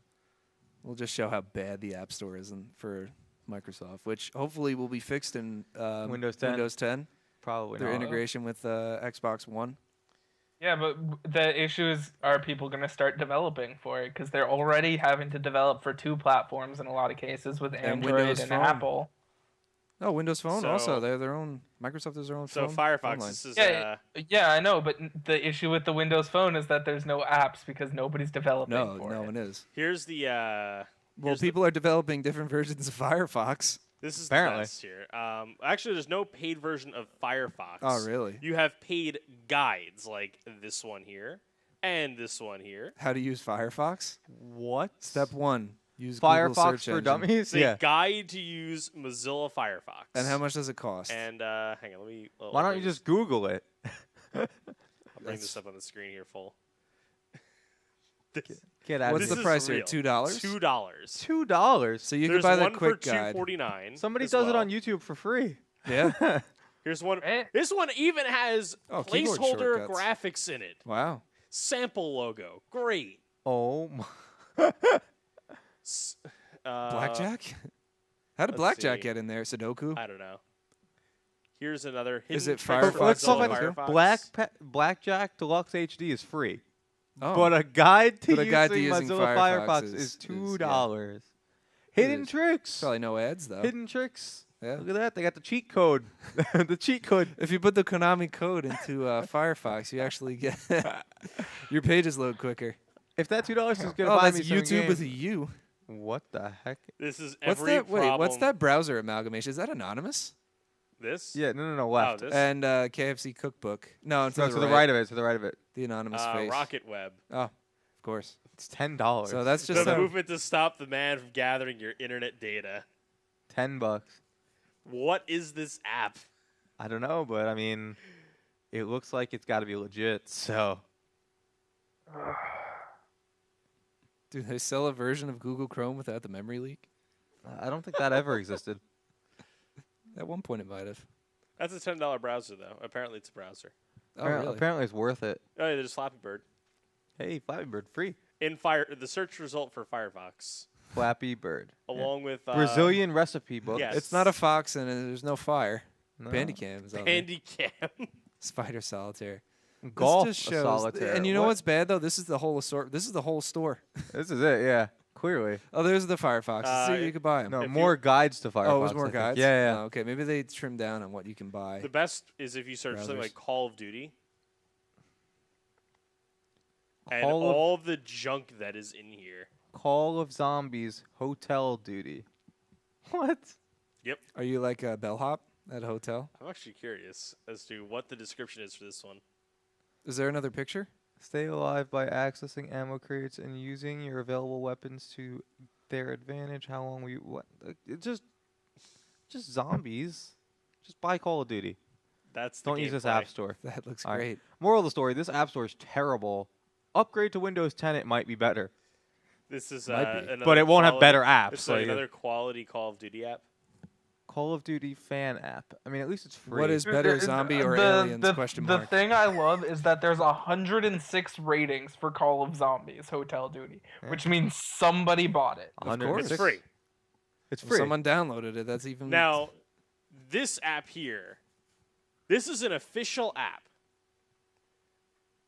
[SPEAKER 1] we'll just show how bad the App Store is for Microsoft, which hopefully will be fixed in
[SPEAKER 2] Windows 10?
[SPEAKER 1] Windows 10.
[SPEAKER 2] Probably
[SPEAKER 1] Their
[SPEAKER 2] not.
[SPEAKER 1] integration with Xbox One.
[SPEAKER 3] Yeah, but the issue is, are people going to start developing for it? Because they're already having to develop for 2 platforms in a lot of cases with Android
[SPEAKER 1] Windows
[SPEAKER 3] and
[SPEAKER 1] Phone.
[SPEAKER 3] Apple.
[SPEAKER 1] Oh, Windows Phone also.
[SPEAKER 4] So-
[SPEAKER 1] They have their own. Microsoft has their own
[SPEAKER 4] So
[SPEAKER 1] phone.
[SPEAKER 4] Firefox,
[SPEAKER 1] phone line.
[SPEAKER 4] this is
[SPEAKER 3] Yeah, I know, but the issue with the Windows Phone is that there's no apps because nobody's developing
[SPEAKER 1] No,
[SPEAKER 3] for
[SPEAKER 1] no
[SPEAKER 3] it.
[SPEAKER 1] one is.
[SPEAKER 4] here's the
[SPEAKER 1] Well,
[SPEAKER 4] here's
[SPEAKER 1] people are developing different versions of Firefox.
[SPEAKER 4] this is
[SPEAKER 2] Apparently.
[SPEAKER 4] the best here. Actually, there's no paid version of Firefox.
[SPEAKER 1] Oh, really?
[SPEAKER 4] You have paid guides like this one here and this one here.
[SPEAKER 1] How to use Firefox?
[SPEAKER 2] What?
[SPEAKER 1] Step 1. Use Google
[SPEAKER 2] Firefox
[SPEAKER 1] search
[SPEAKER 2] for
[SPEAKER 1] engine.
[SPEAKER 2] dummies?
[SPEAKER 4] It's a
[SPEAKER 2] Yeah.
[SPEAKER 4] guide to use Mozilla Firefox.
[SPEAKER 1] And how much does it cost?
[SPEAKER 4] And hang on, let me.
[SPEAKER 2] Why don't you just Google it?
[SPEAKER 4] I'll bring this up on the screen here full.
[SPEAKER 2] Get out
[SPEAKER 1] What's
[SPEAKER 2] of
[SPEAKER 1] the
[SPEAKER 2] here.
[SPEAKER 1] price here?
[SPEAKER 4] real.
[SPEAKER 1] $2?
[SPEAKER 4] $2.
[SPEAKER 2] $2.
[SPEAKER 1] So you
[SPEAKER 4] There's
[SPEAKER 1] can buy the
[SPEAKER 4] one
[SPEAKER 1] quick
[SPEAKER 4] for
[SPEAKER 1] guide.
[SPEAKER 4] $2.49.
[SPEAKER 2] Somebody
[SPEAKER 4] as
[SPEAKER 2] does it
[SPEAKER 4] well.
[SPEAKER 2] on YouTube for free.
[SPEAKER 1] Yeah.
[SPEAKER 4] Here's one.
[SPEAKER 3] Eh?
[SPEAKER 4] This one even has
[SPEAKER 1] Oh, keyboard
[SPEAKER 4] placeholder
[SPEAKER 1] shortcuts.
[SPEAKER 4] graphics in it.
[SPEAKER 1] Wow.
[SPEAKER 4] Sample logo. Great.
[SPEAKER 2] Oh my.
[SPEAKER 1] Blackjack? How did
[SPEAKER 4] let's
[SPEAKER 1] Blackjack
[SPEAKER 4] see.
[SPEAKER 1] get in there? Sudoku?
[SPEAKER 4] I don't know. Here's another.
[SPEAKER 1] Is
[SPEAKER 4] hidden
[SPEAKER 1] it
[SPEAKER 4] trick for
[SPEAKER 1] Firefox
[SPEAKER 2] Let's
[SPEAKER 4] Mozilla
[SPEAKER 2] talk
[SPEAKER 1] logo?
[SPEAKER 2] about
[SPEAKER 4] Firefox.
[SPEAKER 2] Blackjack Deluxe HD is free.
[SPEAKER 1] Oh.
[SPEAKER 2] But a guide to
[SPEAKER 1] But a guide to
[SPEAKER 2] using
[SPEAKER 1] using
[SPEAKER 2] Mozilla
[SPEAKER 1] Firefox
[SPEAKER 2] Firefox
[SPEAKER 1] is-
[SPEAKER 2] is
[SPEAKER 1] yeah.
[SPEAKER 2] $2. Hidden
[SPEAKER 1] is.
[SPEAKER 2] tricks.
[SPEAKER 1] Probably no ads, though.
[SPEAKER 2] Hidden tricks.
[SPEAKER 1] Yeah.
[SPEAKER 2] Look at that. They got the cheat code. The cheat code.
[SPEAKER 1] If you put the Konami code into Firefox, you actually get your pages load quicker.
[SPEAKER 2] If that $2 is going to
[SPEAKER 1] Oh,
[SPEAKER 2] buy
[SPEAKER 1] that's
[SPEAKER 2] me some
[SPEAKER 1] YouTube
[SPEAKER 2] game,
[SPEAKER 1] with a U.
[SPEAKER 2] what the heck?
[SPEAKER 4] This is
[SPEAKER 1] What's
[SPEAKER 4] every
[SPEAKER 1] that? Wait, what's
[SPEAKER 4] problem-
[SPEAKER 1] that browser amalgamation? Is that anonymous?
[SPEAKER 4] This?
[SPEAKER 2] Yeah, no,
[SPEAKER 4] Oh,
[SPEAKER 2] left.
[SPEAKER 4] this?
[SPEAKER 1] And KFC Cookbook. No, to,
[SPEAKER 2] No,
[SPEAKER 1] the,
[SPEAKER 2] to the right of it. To the right of it.
[SPEAKER 1] The anonymous face.
[SPEAKER 4] Rocket Web.
[SPEAKER 1] Oh, of course.
[SPEAKER 2] It's $10.
[SPEAKER 1] So that's just
[SPEAKER 4] The
[SPEAKER 1] a,
[SPEAKER 4] movement to stop the man from gathering your internet data.
[SPEAKER 2] $10.
[SPEAKER 4] What is this app?
[SPEAKER 2] I don't know, but I mean, it looks like it's got to be legit. So
[SPEAKER 1] do they sell a version of Google Chrome without the memory leak?
[SPEAKER 2] I don't think that ever existed.
[SPEAKER 1] At one point, it might have.
[SPEAKER 4] That's a $10 browser, though. Apparently, it's a browser.
[SPEAKER 1] Oh, really?
[SPEAKER 2] Apparently, it's worth it.
[SPEAKER 4] Oh, yeah, there's Flappy Bird.
[SPEAKER 2] Hey, Flappy Bird, free.
[SPEAKER 4] In the search result for Firefox,
[SPEAKER 2] Flappy Bird.
[SPEAKER 4] along with
[SPEAKER 2] Brazilian recipe book.
[SPEAKER 4] yes.
[SPEAKER 1] It's not a fox, and there's no fire.
[SPEAKER 2] No.
[SPEAKER 1] Bandicam is on there.
[SPEAKER 4] Handycam.
[SPEAKER 2] Spider
[SPEAKER 1] Spider Solitaire.
[SPEAKER 2] Golf
[SPEAKER 1] This just shows,
[SPEAKER 2] solitaire.
[SPEAKER 1] and you know
[SPEAKER 2] What?
[SPEAKER 1] what's bad though? This is the whole This is the whole store.
[SPEAKER 2] This is it. Yeah, clearly.
[SPEAKER 1] Oh, there's the Firefox. See, you could buy them.
[SPEAKER 2] No,
[SPEAKER 4] If
[SPEAKER 2] more guides to Firefox.
[SPEAKER 1] Oh, it was
[SPEAKER 2] I
[SPEAKER 1] more
[SPEAKER 2] think.
[SPEAKER 1] guides.
[SPEAKER 2] Yeah, yeah.
[SPEAKER 1] Oh, okay, maybe they trimmed down on what you can buy.
[SPEAKER 4] The best is if you search something
[SPEAKER 1] Browsers.
[SPEAKER 4] like Call of Duty. And
[SPEAKER 2] Call of-
[SPEAKER 4] all of the junk that is in here.
[SPEAKER 2] Call of Zombies Hotel Duty. What?
[SPEAKER 1] Are you like a bellhop at a hotel?
[SPEAKER 4] I'm actually curious as to what the description is for this one.
[SPEAKER 1] Is there another picture?
[SPEAKER 2] Stay alive by accessing ammo crates and using your available weapons to their advantage. How long we what? It's just zombies. Just buy Call of Duty.
[SPEAKER 4] That's the
[SPEAKER 2] Don't use this
[SPEAKER 4] gameplay.
[SPEAKER 2] app store.
[SPEAKER 1] That looks
[SPEAKER 2] All right.
[SPEAKER 1] great.
[SPEAKER 2] Moral of the story: this app store is terrible. Upgrade to Windows 10, it might be better,
[SPEAKER 4] This is
[SPEAKER 1] Might be.
[SPEAKER 4] another
[SPEAKER 2] but it won't have
[SPEAKER 4] quality-
[SPEAKER 2] better apps.
[SPEAKER 4] It's
[SPEAKER 2] So
[SPEAKER 4] like
[SPEAKER 2] you-
[SPEAKER 4] another quality Call of Duty app.
[SPEAKER 2] Call of Duty fan app. I mean, at least it's free.
[SPEAKER 1] What is better, zombie or aliens? Question
[SPEAKER 3] The
[SPEAKER 1] mark.
[SPEAKER 3] thing I love is that there's 106 ratings for Call of Zombies Hotel Duty, which means somebody bought it.
[SPEAKER 1] Of
[SPEAKER 2] 106?
[SPEAKER 4] It's free.
[SPEAKER 2] It's
[SPEAKER 1] If
[SPEAKER 2] free.
[SPEAKER 1] someone downloaded it. That's even
[SPEAKER 4] Now, this app here, this is an official app.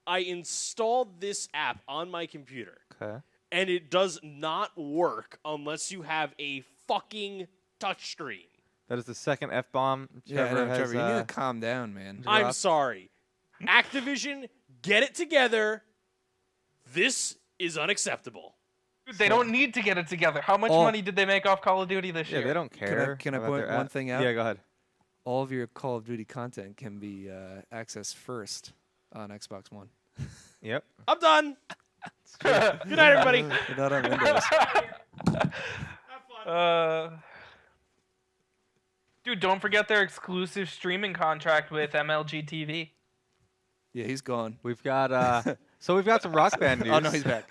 [SPEAKER 4] I installed this app on my computer,
[SPEAKER 2] Okay.
[SPEAKER 4] and it does not work unless you have a fucking touchscreen.
[SPEAKER 2] That is the second F bomb.
[SPEAKER 1] Yeah, I
[SPEAKER 2] Trevor
[SPEAKER 1] know,
[SPEAKER 2] has.
[SPEAKER 1] Trevor. You need to calm down, man.
[SPEAKER 4] I'm
[SPEAKER 2] Drop.
[SPEAKER 4] sorry. Activision, get it together. This is unacceptable.
[SPEAKER 3] Dude, they don't need to get it together. How much
[SPEAKER 1] Oh.
[SPEAKER 3] money did they make off Call of Duty this
[SPEAKER 2] Yeah,
[SPEAKER 3] year?
[SPEAKER 2] they don't care.
[SPEAKER 1] can I
[SPEAKER 2] about
[SPEAKER 1] point
[SPEAKER 2] their
[SPEAKER 1] one
[SPEAKER 2] app.
[SPEAKER 1] thing out?
[SPEAKER 2] Yeah, go ahead.
[SPEAKER 1] All of your Call of Duty content can be accessed first on Xbox One.
[SPEAKER 2] Yep.
[SPEAKER 4] I'm done. Good night, everybody.
[SPEAKER 1] But not on Windows.
[SPEAKER 3] Dude, don't forget their exclusive streaming contract with MLG TV.
[SPEAKER 1] Yeah, he's gone.
[SPEAKER 2] We've got so we've got some Rock Band news.
[SPEAKER 1] Oh no, he's back.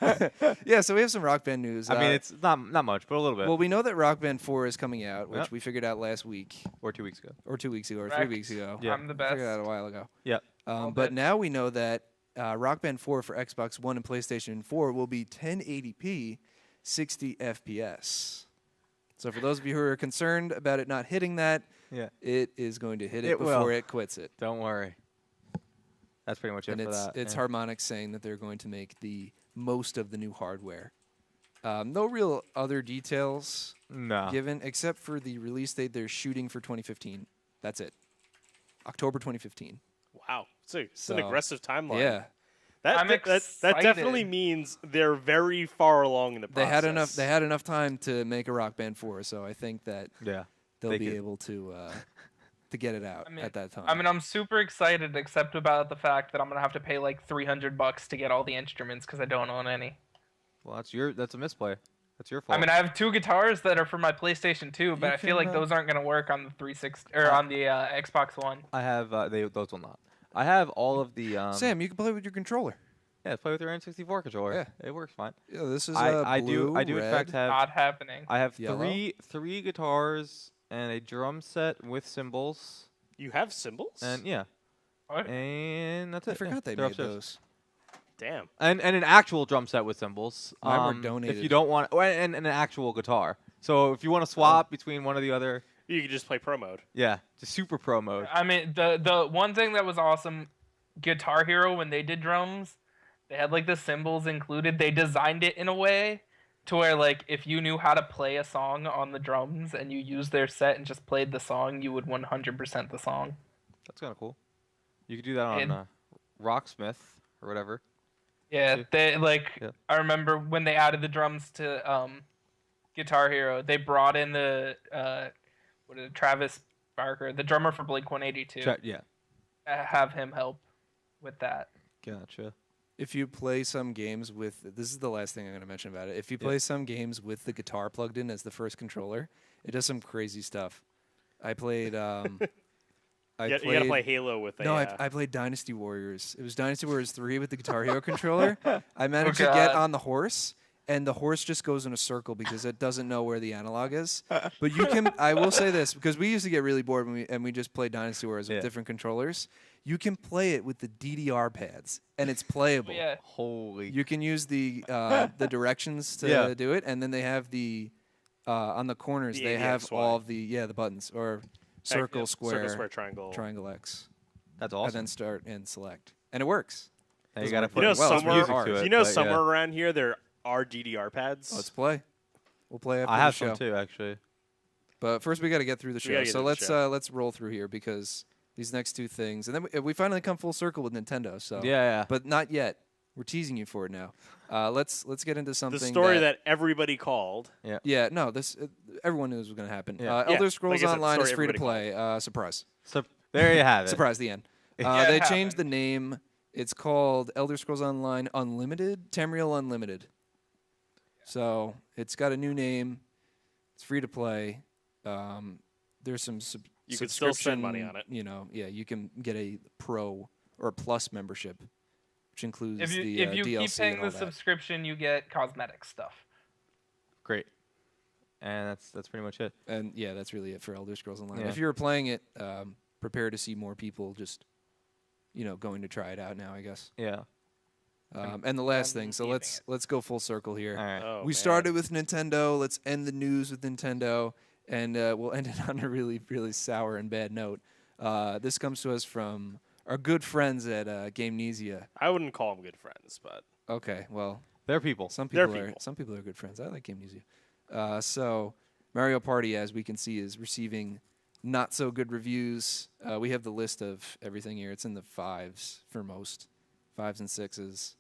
[SPEAKER 1] Yeah, so we have some Rock Band news.
[SPEAKER 2] I mean, it's not much, but a little bit.
[SPEAKER 1] well, we know that Rock Band 4 is coming out, which
[SPEAKER 2] Yep.
[SPEAKER 1] we figured out last week,
[SPEAKER 2] or 2 weeks ago.
[SPEAKER 1] or 2 weeks ago, or 3
[SPEAKER 3] Correct.
[SPEAKER 1] weeks ago.
[SPEAKER 2] Yeah.
[SPEAKER 3] I'm the
[SPEAKER 1] We
[SPEAKER 3] best.
[SPEAKER 1] figured that out a while ago.
[SPEAKER 2] Yep.
[SPEAKER 3] All
[SPEAKER 1] But
[SPEAKER 3] good.
[SPEAKER 1] now we know that Rock Band 4 for Xbox One and PlayStation 4 will be 1080p, 60 FPS. So for those of you who are concerned about it not hitting that,
[SPEAKER 2] Yeah.
[SPEAKER 1] it is going to hit it
[SPEAKER 2] It will.
[SPEAKER 1] before it quits it.
[SPEAKER 2] Don't worry. That's pretty much it
[SPEAKER 1] And
[SPEAKER 2] for
[SPEAKER 1] it's
[SPEAKER 2] that.
[SPEAKER 1] it's
[SPEAKER 2] yeah.
[SPEAKER 1] Harmonix saying that they're going to make the most of the new hardware. No real other details
[SPEAKER 2] No.
[SPEAKER 1] given, except for the release date they're shooting for 2015. That's it. October 2015.
[SPEAKER 4] Wow, it's an
[SPEAKER 1] So,
[SPEAKER 4] aggressive timeline.
[SPEAKER 1] Yeah.
[SPEAKER 3] I'm
[SPEAKER 4] That definitely
[SPEAKER 3] excited.
[SPEAKER 4] means they're very far along in the
[SPEAKER 1] They
[SPEAKER 4] process.
[SPEAKER 1] had enough time to make a Rock Band 4, so I think that
[SPEAKER 2] Yeah.
[SPEAKER 1] they'll
[SPEAKER 2] They
[SPEAKER 1] be
[SPEAKER 2] could-
[SPEAKER 1] able to get it out at that time.
[SPEAKER 3] I mean, I'm super excited, except about the fact that I'm gonna have to pay like $300 to get all the instruments because I don't own any.
[SPEAKER 2] Well, that's a misplay. That's your fault.
[SPEAKER 3] I mean, I have 2 guitars that are for my PlayStation 2, but
[SPEAKER 1] You
[SPEAKER 3] I feel
[SPEAKER 1] can,
[SPEAKER 3] like those aren't gonna work on the 360 or on the Xbox One.
[SPEAKER 2] I have those will not. I have all of the
[SPEAKER 1] Sam, you can play with your controller.
[SPEAKER 2] Yeah, play with your N64 controller.
[SPEAKER 1] Yeah.
[SPEAKER 2] It works fine.
[SPEAKER 1] Yeah, this is
[SPEAKER 2] I
[SPEAKER 1] blue,
[SPEAKER 2] do in
[SPEAKER 1] red.
[SPEAKER 2] fact have
[SPEAKER 3] Not happening.
[SPEAKER 2] I have
[SPEAKER 1] Yellow.
[SPEAKER 2] three guitars and a drum set with cymbals
[SPEAKER 4] You have symbols?
[SPEAKER 2] and yeah.
[SPEAKER 3] What?
[SPEAKER 2] And that's
[SPEAKER 1] I
[SPEAKER 2] it.
[SPEAKER 1] forgot
[SPEAKER 2] yeah,
[SPEAKER 1] they
[SPEAKER 2] they're
[SPEAKER 1] made
[SPEAKER 2] upstairs.
[SPEAKER 1] those.
[SPEAKER 4] Damn.
[SPEAKER 2] And an actual drum set with cymbals.
[SPEAKER 1] Mine were
[SPEAKER 2] If you
[SPEAKER 1] donated.
[SPEAKER 2] don't want and an actual guitar. So if you want to swap between one or the other,
[SPEAKER 4] You could just play pro mode.
[SPEAKER 2] yeah, just super pro mode.
[SPEAKER 3] I mean, the one thing that was awesome, Guitar Hero, when they did drums, they had like the cymbals included. They designed it in a way to where like if you knew how to play a song on the drums and you used their set and just played the song, you would 100% the song.
[SPEAKER 2] That's kind of cool. You could do that on
[SPEAKER 3] And-
[SPEAKER 2] Rocksmith or whatever.
[SPEAKER 3] Yeah,
[SPEAKER 2] See?
[SPEAKER 3] they like
[SPEAKER 2] Yeah.
[SPEAKER 3] I remember when they added the drums to Guitar Hero, they brought in the what is it, Travis Barker, the drummer for Blink-182,
[SPEAKER 2] Yeah.
[SPEAKER 3] have him help with that.
[SPEAKER 2] Gotcha.
[SPEAKER 1] If you play some games with, this is the last thing I'm going to mention about it. If you play some games with the guitar plugged in as the first controller, it does some crazy stuff. I played.
[SPEAKER 4] You gotta play Halo with a.
[SPEAKER 1] No, I played Dynasty Warriors. It was Dynasty Warriors 3 with the Guitar Hero controller. I managed to get
[SPEAKER 3] God.
[SPEAKER 1] on the horse, and the horse just goes in a circle because it doesn't know where the analog is. But you can. I will say this because we used to get really bored when we just played Dynasty Warriors with
[SPEAKER 2] Yeah.
[SPEAKER 1] different controllers. You can play it with the DDR pads, and it's playable.
[SPEAKER 3] Yeah.
[SPEAKER 2] Holy.
[SPEAKER 1] You can use the directions to
[SPEAKER 2] Yeah.
[SPEAKER 1] do it, and then they have the on the corners
[SPEAKER 4] The
[SPEAKER 1] they have
[SPEAKER 4] ADXY.
[SPEAKER 1] all of the buttons or circle, square,
[SPEAKER 4] triangle.
[SPEAKER 1] triangle X,
[SPEAKER 2] That's
[SPEAKER 1] and
[SPEAKER 2] awesome.
[SPEAKER 1] then start and select, and it works.
[SPEAKER 2] Now you
[SPEAKER 1] doesn't
[SPEAKER 2] gotta
[SPEAKER 1] work
[SPEAKER 2] put
[SPEAKER 4] You know,
[SPEAKER 1] well, it's
[SPEAKER 4] somewhere,
[SPEAKER 1] music to
[SPEAKER 2] it,
[SPEAKER 4] you know,
[SPEAKER 2] but
[SPEAKER 4] somewhere
[SPEAKER 2] yeah.
[SPEAKER 4] around here there are DDR pads.
[SPEAKER 1] Let's play. We'll play after
[SPEAKER 2] I have
[SPEAKER 1] the show.
[SPEAKER 2] some too, actually.
[SPEAKER 1] But first, we got to get through the
[SPEAKER 4] We
[SPEAKER 1] show.
[SPEAKER 4] gotta get
[SPEAKER 1] So
[SPEAKER 4] through the show.
[SPEAKER 1] let's roll through here because these next two things, and then we finally come full circle with Nintendo. So
[SPEAKER 2] Yeah.
[SPEAKER 1] but not yet. We're teasing you for it now. Let's get into something.
[SPEAKER 4] the story that everybody called.
[SPEAKER 1] Yeah, no, this everyone knew this was going to happen.
[SPEAKER 2] Yeah.
[SPEAKER 1] Elder
[SPEAKER 4] Yeah,
[SPEAKER 1] Scrolls
[SPEAKER 4] like I said,
[SPEAKER 1] Online is
[SPEAKER 4] story
[SPEAKER 1] free to
[SPEAKER 4] everybody
[SPEAKER 1] play. Surprise.
[SPEAKER 2] So there you have it.
[SPEAKER 1] Surprise, the end.
[SPEAKER 3] Yeah,
[SPEAKER 1] They
[SPEAKER 3] it
[SPEAKER 1] changed the
[SPEAKER 3] happened.
[SPEAKER 1] name. It's called Elder Scrolls Online Unlimited, Tamriel Unlimited. So it's got a new name. It's free to play. There's some
[SPEAKER 4] You could still spend money
[SPEAKER 1] subscription,
[SPEAKER 4] on it.
[SPEAKER 1] You know, yeah, you can get a pro or a plus membership, which includes
[SPEAKER 3] If you
[SPEAKER 1] the
[SPEAKER 3] if you
[SPEAKER 1] DLC
[SPEAKER 3] keep paying
[SPEAKER 1] and all
[SPEAKER 3] the
[SPEAKER 1] that.
[SPEAKER 3] subscription, you get cosmetic stuff.
[SPEAKER 2] Great. And that's pretty much it.
[SPEAKER 1] And yeah, that's really it for Elder Scrolls Online.
[SPEAKER 2] Yeah.
[SPEAKER 1] If you're playing it, prepare to see more people just, going to try it out now, I guess.
[SPEAKER 2] Yeah.
[SPEAKER 1] And the last
[SPEAKER 3] I'm
[SPEAKER 1] thing, so
[SPEAKER 3] keeping
[SPEAKER 1] let's go full circle here.
[SPEAKER 2] All right.
[SPEAKER 4] Oh,
[SPEAKER 1] We
[SPEAKER 4] man.
[SPEAKER 1] started with Nintendo. Let's end the news with Nintendo, and we'll end it on a really, really sour and bad note. This comes to us from our good friends at GameNesia.
[SPEAKER 4] I wouldn't call them good friends, but
[SPEAKER 1] Okay, well,
[SPEAKER 2] They're people.
[SPEAKER 1] some
[SPEAKER 4] They're
[SPEAKER 1] people are
[SPEAKER 4] people.
[SPEAKER 1] some people are good friends. I like GameNesia. So Mario Party, as we can see, is receiving not so good reviews. We have the list of everything here. It's in the 5s for most, 5s and 6s.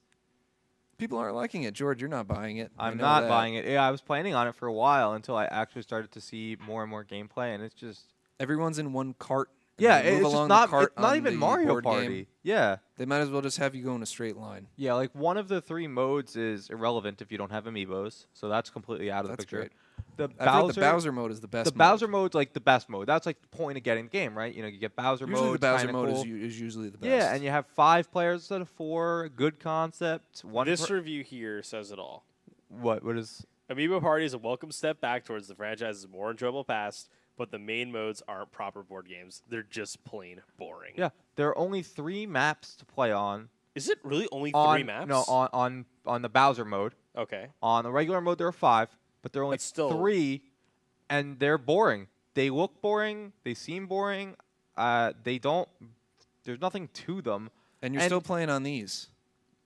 [SPEAKER 1] People aren't liking it. George, you're not buying it.
[SPEAKER 2] I'm not buying it. Yeah, I was planning on it for a while until I actually started to see more and more gameplay, and it's just
[SPEAKER 1] Everyone's in one cart. and
[SPEAKER 2] yeah,
[SPEAKER 1] they move
[SPEAKER 2] it's just
[SPEAKER 1] along
[SPEAKER 2] not
[SPEAKER 1] the cart
[SPEAKER 2] it's not
[SPEAKER 1] on
[SPEAKER 2] even
[SPEAKER 1] the
[SPEAKER 2] Mario
[SPEAKER 1] board
[SPEAKER 2] Party.
[SPEAKER 1] game.
[SPEAKER 2] Yeah,
[SPEAKER 1] They might as well just have you go in a straight line.
[SPEAKER 2] yeah. Like one of the 3 modes is irrelevant if you don't have amiibos, so that's completely out of
[SPEAKER 1] That's
[SPEAKER 2] the picture.
[SPEAKER 1] great.
[SPEAKER 2] The
[SPEAKER 1] I've heard the Bowser mode is the best.
[SPEAKER 2] the Bowser mode's like the best mode. That's like the point of getting the game, right? You get Bowser
[SPEAKER 1] Usually
[SPEAKER 2] mode.
[SPEAKER 1] the Bowser
[SPEAKER 2] kinda
[SPEAKER 1] mode
[SPEAKER 2] cool.
[SPEAKER 1] is usually the best.
[SPEAKER 2] Yeah, and you have 5 players instead of 4. Good concept.
[SPEAKER 4] this review here says it all.
[SPEAKER 2] What is?
[SPEAKER 4] Amiibo Party is a welcome step back towards the franchise's more enjoyable past, but the main modes aren't proper board games. They're just plain boring.
[SPEAKER 2] Yeah, there are only 3 maps to play on.
[SPEAKER 4] Is it really only 3
[SPEAKER 2] On
[SPEAKER 4] maps?
[SPEAKER 2] no, on the Bowser mode.
[SPEAKER 4] Okay.
[SPEAKER 2] On the regular mode, there are 5, but there are only
[SPEAKER 4] But still-
[SPEAKER 2] 3, and they're boring. They look boring. They seem boring. They don't. There's nothing to them.
[SPEAKER 1] and you're
[SPEAKER 2] and-
[SPEAKER 1] still playing on these.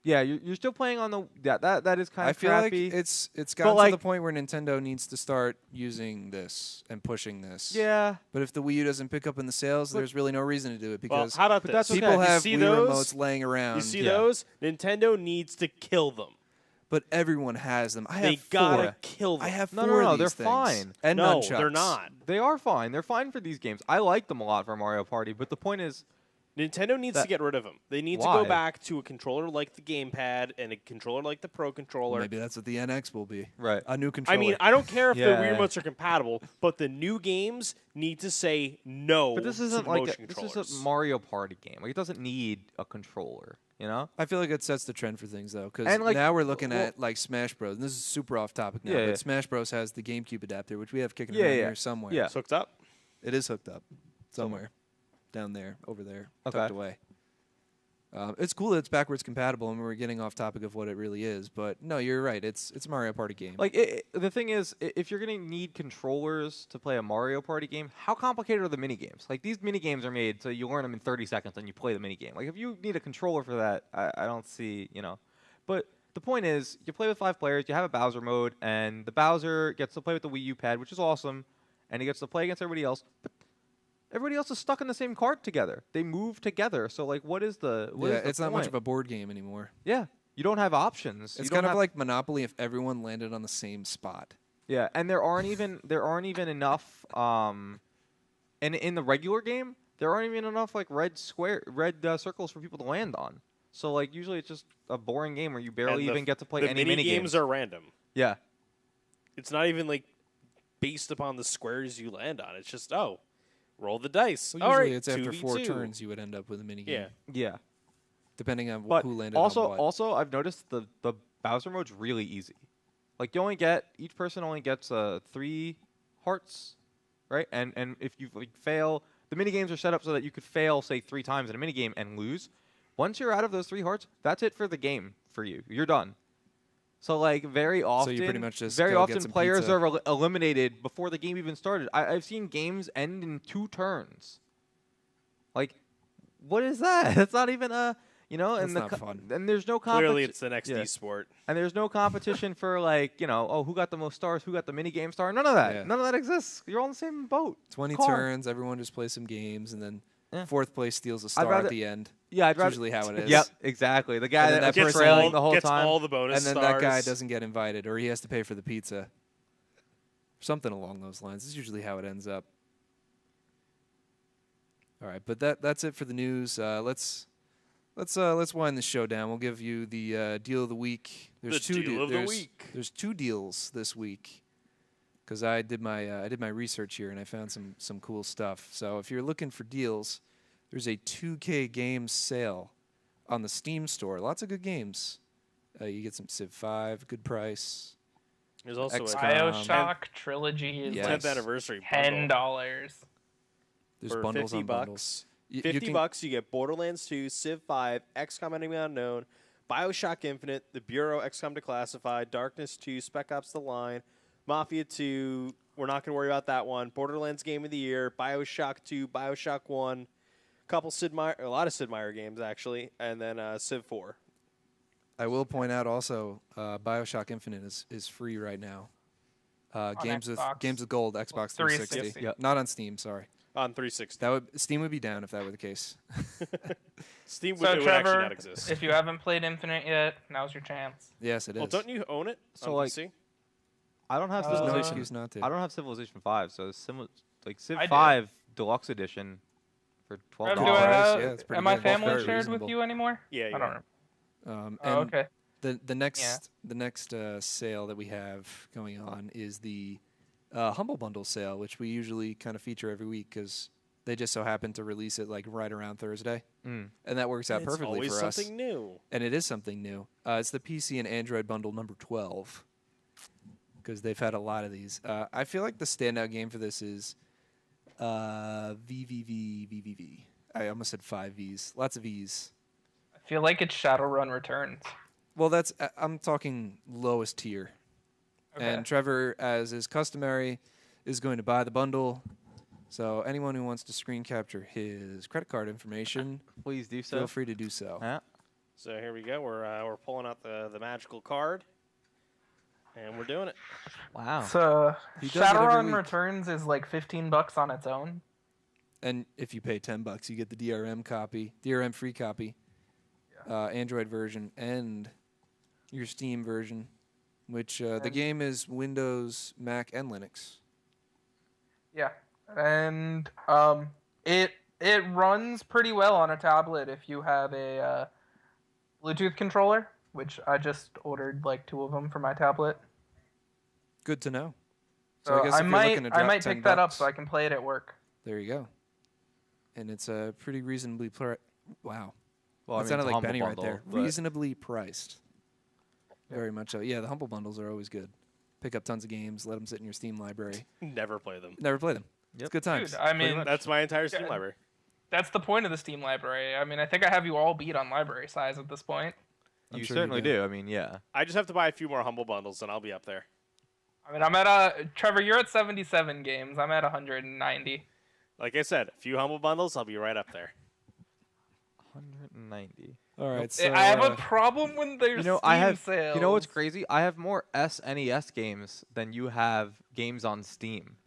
[SPEAKER 2] Yeah, you're still playing on the that is kind
[SPEAKER 1] I
[SPEAKER 2] of
[SPEAKER 1] feel
[SPEAKER 2] crappy.
[SPEAKER 1] like it's gotten
[SPEAKER 2] like-
[SPEAKER 1] to the point where Nintendo needs to start using this and pushing this.
[SPEAKER 2] yeah,
[SPEAKER 1] But if the Wii U doesn't pick up in the sales,
[SPEAKER 2] But-
[SPEAKER 1] there's really no reason to do it
[SPEAKER 4] Well,
[SPEAKER 1] because
[SPEAKER 4] how about
[SPEAKER 2] but
[SPEAKER 4] this?
[SPEAKER 2] that's okay.
[SPEAKER 1] people
[SPEAKER 2] You
[SPEAKER 1] have
[SPEAKER 4] see
[SPEAKER 1] Wii
[SPEAKER 4] those?
[SPEAKER 1] remotes laying around.
[SPEAKER 4] You see
[SPEAKER 2] Yeah.
[SPEAKER 4] those? Nintendo needs to kill them.
[SPEAKER 1] But everyone has them. I
[SPEAKER 4] They
[SPEAKER 1] have
[SPEAKER 4] gotta
[SPEAKER 1] four.
[SPEAKER 4] kill them.
[SPEAKER 1] I have
[SPEAKER 2] No,
[SPEAKER 1] four
[SPEAKER 2] no,
[SPEAKER 1] of
[SPEAKER 2] they're
[SPEAKER 1] these things.
[SPEAKER 2] fine.
[SPEAKER 1] And
[SPEAKER 4] no,
[SPEAKER 1] nunchucks.
[SPEAKER 4] they're not.
[SPEAKER 2] they are fine. They're fine for these games. I like them a lot for Mario Party, but the point is,
[SPEAKER 4] Nintendo needs to
[SPEAKER 2] That-
[SPEAKER 4] get rid of them. They need to
[SPEAKER 2] Why?
[SPEAKER 4] go back to a controller like the gamepad and a controller like the Pro Controller.
[SPEAKER 1] Maybe that's what the NX will be.
[SPEAKER 2] right?
[SPEAKER 1] A new controller.
[SPEAKER 4] I mean, I don't care if the
[SPEAKER 2] Yeah.
[SPEAKER 4] Wii remotes are compatible, but the new games need to say no
[SPEAKER 2] But this
[SPEAKER 4] to
[SPEAKER 2] isn't
[SPEAKER 4] the
[SPEAKER 2] like
[SPEAKER 4] motion
[SPEAKER 2] this
[SPEAKER 4] controllers.
[SPEAKER 2] is a Mario Party game. Like it doesn't need a controller, you know?
[SPEAKER 1] I feel like it sets the trend for things though, because
[SPEAKER 2] And, like,
[SPEAKER 1] now we're looking
[SPEAKER 2] well-
[SPEAKER 1] at like Smash Bros. And this is super off topic now,
[SPEAKER 2] Yeah,
[SPEAKER 1] but
[SPEAKER 2] yeah.
[SPEAKER 1] Smash Bros. Has the GameCube adapter, which we have kicking
[SPEAKER 2] Yeah,
[SPEAKER 1] around
[SPEAKER 2] yeah.
[SPEAKER 1] here somewhere.
[SPEAKER 2] Yeah.
[SPEAKER 4] It's hooked up.
[SPEAKER 1] It is hooked up somewhere, down there, over there,
[SPEAKER 2] Okay.
[SPEAKER 1] tucked away. It's cool that it's backwards compatible, and we're getting off topic of what it really is. But no, you're right. It's a Mario Party game.
[SPEAKER 2] Like the thing is, if you're gonna need controllers to play a Mario Party game, how complicated are the mini games? Like these mini games are made so you learn them in 30 seconds and you play the mini game. Like if you need a controller for that, I don't see, you know. But the point is, you play with 5 players, you have a Bowser mode, and the Bowser gets to play with the Wii U pad, which is awesome, and he gets to play against everybody else. But everybody else is stuck in the same cart together. They move together. So like, what is the? What
[SPEAKER 1] yeah,
[SPEAKER 2] is the
[SPEAKER 1] it's not much
[SPEAKER 2] point?
[SPEAKER 1] of a board game anymore.
[SPEAKER 2] Yeah, you don't have options.
[SPEAKER 1] It's
[SPEAKER 2] You don't
[SPEAKER 1] kind of
[SPEAKER 2] have-
[SPEAKER 1] like Monopoly if everyone landed on the same spot.
[SPEAKER 2] Yeah, and there aren't even enough. And in the regular game, there aren't even enough like red circles for people to land on. So like usually it's just a boring game where you barely
[SPEAKER 4] And
[SPEAKER 2] even get to play
[SPEAKER 4] the
[SPEAKER 2] any
[SPEAKER 4] mini
[SPEAKER 2] mini
[SPEAKER 4] games are random.
[SPEAKER 2] Yeah,
[SPEAKER 4] It's not even like based upon the squares you land on. It's just roll the dice.
[SPEAKER 1] Well,
[SPEAKER 4] All
[SPEAKER 1] usually
[SPEAKER 4] right,
[SPEAKER 1] it's after 4
[SPEAKER 4] 2v2.
[SPEAKER 1] turns you would end up with a mini game.
[SPEAKER 4] Yeah.
[SPEAKER 2] yeah.
[SPEAKER 1] Depending on
[SPEAKER 2] But
[SPEAKER 1] who landed
[SPEAKER 2] also
[SPEAKER 1] on what.
[SPEAKER 2] also I've noticed the Bowser mode's really easy. Like each person only gets 3 hearts, right? And if you like fail, the mini games are set up so that you could fail say 3 times in a mini game and lose. Once you're out of those 3 hearts, that's it for the game for you. You're done. So like very often,
[SPEAKER 1] pretty much just
[SPEAKER 2] very
[SPEAKER 1] go
[SPEAKER 2] often
[SPEAKER 1] get some
[SPEAKER 2] players
[SPEAKER 1] pizza.
[SPEAKER 2] are eliminated before the game even started. I've seen games end in 2 turns. Like, what is that? It's not even a
[SPEAKER 1] That's
[SPEAKER 2] and
[SPEAKER 1] not fun.
[SPEAKER 2] and there's no
[SPEAKER 4] Clearly,
[SPEAKER 2] competition.
[SPEAKER 4] it's the next
[SPEAKER 2] yeah.
[SPEAKER 4] sport.
[SPEAKER 2] And there's no competition for like who got the most stars, who got the mini game star. None of that.
[SPEAKER 1] Yeah.
[SPEAKER 2] None of that exists. You're all in the same boat.
[SPEAKER 1] 20
[SPEAKER 2] car.
[SPEAKER 1] turns, everyone just plays some games, and then
[SPEAKER 2] Yeah.
[SPEAKER 1] 4th place steals a star
[SPEAKER 2] rather-
[SPEAKER 1] at the end.
[SPEAKER 2] Yeah, I'd
[SPEAKER 1] That's
[SPEAKER 2] rather.
[SPEAKER 1] usually how it is.
[SPEAKER 2] Yep, exactly. The guy
[SPEAKER 1] And then
[SPEAKER 2] that
[SPEAKER 1] that
[SPEAKER 2] was
[SPEAKER 1] person
[SPEAKER 2] trailing the whole
[SPEAKER 4] gets
[SPEAKER 2] time.
[SPEAKER 4] all the bonus
[SPEAKER 1] And then
[SPEAKER 4] stars.
[SPEAKER 1] that guy doesn't get invited, or he has to pay for the pizza. Something along those lines. This is usually how it ends up. All right, but that's it for the news. Let's wind this show down. We'll give you the deal of the week. There's
[SPEAKER 4] The
[SPEAKER 1] two
[SPEAKER 4] deal of the
[SPEAKER 1] there's-
[SPEAKER 4] week.
[SPEAKER 1] There's 2 deals this week because I did my research here and I found some cool stuff. So if you're looking for deals, there's a 2K games sale on the Steam store. Lots of good games. You get some Civ 5, good price.
[SPEAKER 4] There's also
[SPEAKER 1] XCOM.
[SPEAKER 4] a
[SPEAKER 3] Bioshock Trilogy is
[SPEAKER 1] Yes.
[SPEAKER 3] like
[SPEAKER 4] 10th anniversary
[SPEAKER 3] $10.
[SPEAKER 1] There's
[SPEAKER 4] for
[SPEAKER 1] bundles
[SPEAKER 4] 50
[SPEAKER 1] on
[SPEAKER 4] bucks.
[SPEAKER 1] bundles. You
[SPEAKER 4] 50
[SPEAKER 1] can-
[SPEAKER 4] bucks, you get Borderlands 2, Civ 5, XCOM Enemy Unknown, Bioshock Infinite, The Bureau, XCOM Declassified, Darkness 2, Spec Ops The Line, Mafia 2, we're not going to worry about that one, Borderlands Game of the Year, Bioshock 2, Bioshock 1, a lot of Sid Meier games, actually, and then Civ 4.
[SPEAKER 1] I will point out also, Bioshock Infinite is free right now. Games
[SPEAKER 3] Xbox.
[SPEAKER 1] with Gold, Xbox 360.
[SPEAKER 3] 360.
[SPEAKER 2] Yep.
[SPEAKER 1] Not on Steam. Sorry,
[SPEAKER 4] On 360.
[SPEAKER 1] Steam would be down if that were the case.
[SPEAKER 4] Steam
[SPEAKER 3] So
[SPEAKER 4] would actually
[SPEAKER 3] Trevor,
[SPEAKER 4] not exist.
[SPEAKER 3] if you haven't played Infinite yet, now's your chance.
[SPEAKER 1] Yes, it is.
[SPEAKER 4] Well, don't you own it
[SPEAKER 2] So,
[SPEAKER 4] on
[SPEAKER 2] like,
[SPEAKER 4] PC?
[SPEAKER 2] I don't have
[SPEAKER 1] There's no
[SPEAKER 2] Civilization.
[SPEAKER 1] excuse not to.
[SPEAKER 2] I don't have Civilization 5, so similar like Civ
[SPEAKER 3] I do.
[SPEAKER 2] 5 Deluxe Edition for $12.
[SPEAKER 3] Do I
[SPEAKER 1] price,
[SPEAKER 3] have,
[SPEAKER 1] yeah, it's pretty
[SPEAKER 3] am my
[SPEAKER 1] good. Both
[SPEAKER 3] family
[SPEAKER 1] very
[SPEAKER 3] shared
[SPEAKER 1] reasonable.
[SPEAKER 3] with you anymore?
[SPEAKER 4] Yeah,
[SPEAKER 3] I
[SPEAKER 4] you
[SPEAKER 3] don't
[SPEAKER 4] are.
[SPEAKER 3] remember.
[SPEAKER 1] And
[SPEAKER 3] Oh, okay.
[SPEAKER 1] the next sale that we have going on is the Humble Bundle sale, which we usually kind of feature every week because they just so happen to release it like right around Thursday, and that works out
[SPEAKER 4] It's
[SPEAKER 1] perfectly
[SPEAKER 4] always
[SPEAKER 1] for us.
[SPEAKER 4] something new.
[SPEAKER 1] And it is something new. It's the PC and Android bundle number 12 because they've had a lot of these. I feel like the standout game for this is VVV. I almost said 5 Vs. Lots of Vs.
[SPEAKER 3] I feel like it's Shadowrun Returns.
[SPEAKER 1] Well, I'm talking lowest tier.
[SPEAKER 3] Okay.
[SPEAKER 1] And Trevor, as is customary, is going to buy the bundle. So anyone who wants to screen capture his credit card information,
[SPEAKER 2] Please do so.
[SPEAKER 1] feel free to do so.
[SPEAKER 2] Yeah.
[SPEAKER 4] So here we go. We're pulling out the magical card, and we're doing it.
[SPEAKER 2] Wow.
[SPEAKER 3] So
[SPEAKER 1] He does it every
[SPEAKER 3] Shadowrun
[SPEAKER 1] week.
[SPEAKER 3] Returns is like $15 on its own.
[SPEAKER 1] And if you pay $10, you get the DRM free copy, Android version, and your Steam version, which the game is Windows, Mac, and Linux.
[SPEAKER 3] Yeah, and it runs pretty well on a tablet if you have a Bluetooth controller, which I just ordered like 2 of them for my tablet.
[SPEAKER 1] Good to know.
[SPEAKER 3] So
[SPEAKER 1] I guess
[SPEAKER 3] I
[SPEAKER 1] if you're
[SPEAKER 3] might
[SPEAKER 1] looking to drop
[SPEAKER 3] pick that up
[SPEAKER 1] $10,
[SPEAKER 3] so I can play it at work.
[SPEAKER 1] there you go. And it's a pretty reasonably wow.
[SPEAKER 2] Well, I
[SPEAKER 1] That
[SPEAKER 2] mean,
[SPEAKER 1] sounded
[SPEAKER 2] it's a
[SPEAKER 1] like
[SPEAKER 2] humble
[SPEAKER 1] Benny right
[SPEAKER 2] bundle,
[SPEAKER 1] there.
[SPEAKER 2] but-
[SPEAKER 1] Reasonably priced. Very much so. Yeah, the humble bundles are always good. Pick up tons of games, let them sit in your Steam library.
[SPEAKER 4] Never play them.
[SPEAKER 1] Never play them. It's
[SPEAKER 2] Yep.
[SPEAKER 1] good times.
[SPEAKER 3] Dude, I mean,
[SPEAKER 4] That's my entire Steam library.
[SPEAKER 3] that's the point of the Steam library. I mean, I think I have you all beat on library size at this point.
[SPEAKER 1] I'm
[SPEAKER 2] You
[SPEAKER 1] sure
[SPEAKER 2] certainly
[SPEAKER 1] do.
[SPEAKER 2] do. I mean, yeah.
[SPEAKER 4] I just have to buy a few more humble bundles, and I'll be up there.
[SPEAKER 3] I mean, I'm at Trevor, you're at 77 games. I'm at 190.
[SPEAKER 4] Like I said, a few humble bundles, I'll be right up there.
[SPEAKER 2] 190.
[SPEAKER 1] All right, so
[SPEAKER 3] I have a problem when there's
[SPEAKER 2] You know,
[SPEAKER 3] Steam sales.
[SPEAKER 2] You know what's crazy? I have more SNES games than you have games on Steam.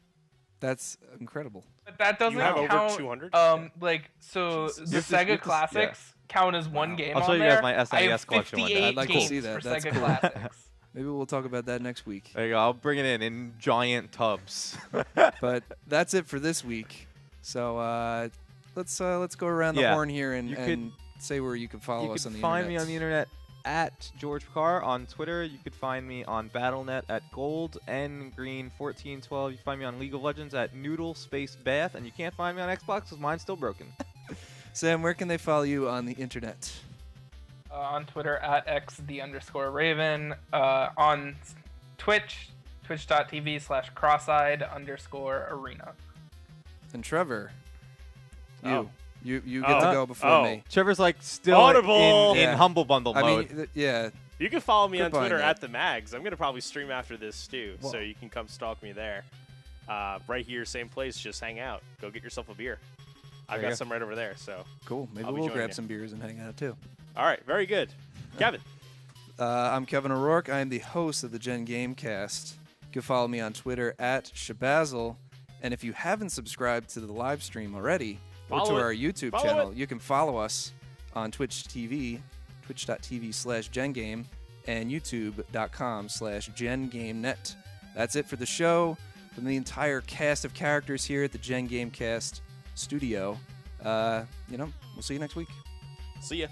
[SPEAKER 1] that's incredible.
[SPEAKER 3] But that doesn't
[SPEAKER 4] You have over
[SPEAKER 3] count.
[SPEAKER 4] 200?
[SPEAKER 3] Like so,
[SPEAKER 4] Jesus.
[SPEAKER 3] the
[SPEAKER 2] You have to-
[SPEAKER 3] Sega Classics count as one
[SPEAKER 1] Wow.
[SPEAKER 3] game.
[SPEAKER 2] I'll
[SPEAKER 3] on
[SPEAKER 2] show you
[SPEAKER 3] there.
[SPEAKER 2] guys my
[SPEAKER 3] I
[SPEAKER 2] SNES
[SPEAKER 3] have
[SPEAKER 2] collection one day.
[SPEAKER 3] 58
[SPEAKER 1] I'd like to
[SPEAKER 3] games
[SPEAKER 1] see that.
[SPEAKER 3] for
[SPEAKER 1] That's
[SPEAKER 3] Sega
[SPEAKER 1] cool.
[SPEAKER 3] Classics.
[SPEAKER 1] Maybe we'll talk about that next week.
[SPEAKER 2] There you go. I'll bring it in giant tubs.
[SPEAKER 1] But that's it for this week. So let's go around the
[SPEAKER 2] Yeah.
[SPEAKER 1] horn here and,
[SPEAKER 2] You
[SPEAKER 1] and say where you can follow
[SPEAKER 2] You
[SPEAKER 1] us on
[SPEAKER 2] can
[SPEAKER 1] the
[SPEAKER 2] find
[SPEAKER 1] internet.
[SPEAKER 2] me on the internet at George Carr on Twitter. You could find me on BattleNet at Gold N Green 1412. You can find me on League of Legends at Noodle Space Bath, and you can't find me on Xbox because mine's still broken.
[SPEAKER 1] Sam, where can they follow you on the internet?
[SPEAKER 3] On Twitter at @x_the_Raven. On Twitch, twitch.tv/crosseyed_arena.
[SPEAKER 1] And Trevor, you.
[SPEAKER 4] Oh.
[SPEAKER 1] You get to go before me.
[SPEAKER 2] Trevor's like still
[SPEAKER 4] Audible!
[SPEAKER 2] in
[SPEAKER 1] Yeah.
[SPEAKER 2] Humble Bundle
[SPEAKER 1] I
[SPEAKER 2] mode.
[SPEAKER 1] mean, yeah.
[SPEAKER 4] You can follow me on
[SPEAKER 1] Goodbye,
[SPEAKER 4] Twitter
[SPEAKER 1] Ned.
[SPEAKER 4] at the Mags. I'm gonna probably stream after this too,
[SPEAKER 1] Well-
[SPEAKER 4] so you can come stalk me there. Right here, same place. Just hang out. Go get yourself a beer. I've
[SPEAKER 2] There you
[SPEAKER 4] got
[SPEAKER 2] go.
[SPEAKER 4] some right over there. So,
[SPEAKER 1] Cool. Maybe
[SPEAKER 4] I'll be
[SPEAKER 1] we'll
[SPEAKER 4] joining
[SPEAKER 1] grab
[SPEAKER 4] you.
[SPEAKER 1] some beers and hang out too.
[SPEAKER 4] all right, very good, Kevin.
[SPEAKER 1] I'm Kevin O'Rourke. I am the host of the GenGAMEcast. You can follow me on Twitter at Shabazzle. And if you haven't subscribed to the live stream already, or to
[SPEAKER 4] Follow it.
[SPEAKER 1] our YouTube
[SPEAKER 4] Follow
[SPEAKER 1] channel,
[SPEAKER 4] it.
[SPEAKER 1] you can follow us on Twitch TV, twitch.tv/GenGame, and youtube.com/GenGameNet. That's it for the show. From the entire cast of characters here at the GenGAMEcast studio, we'll see you next week.
[SPEAKER 4] See ya.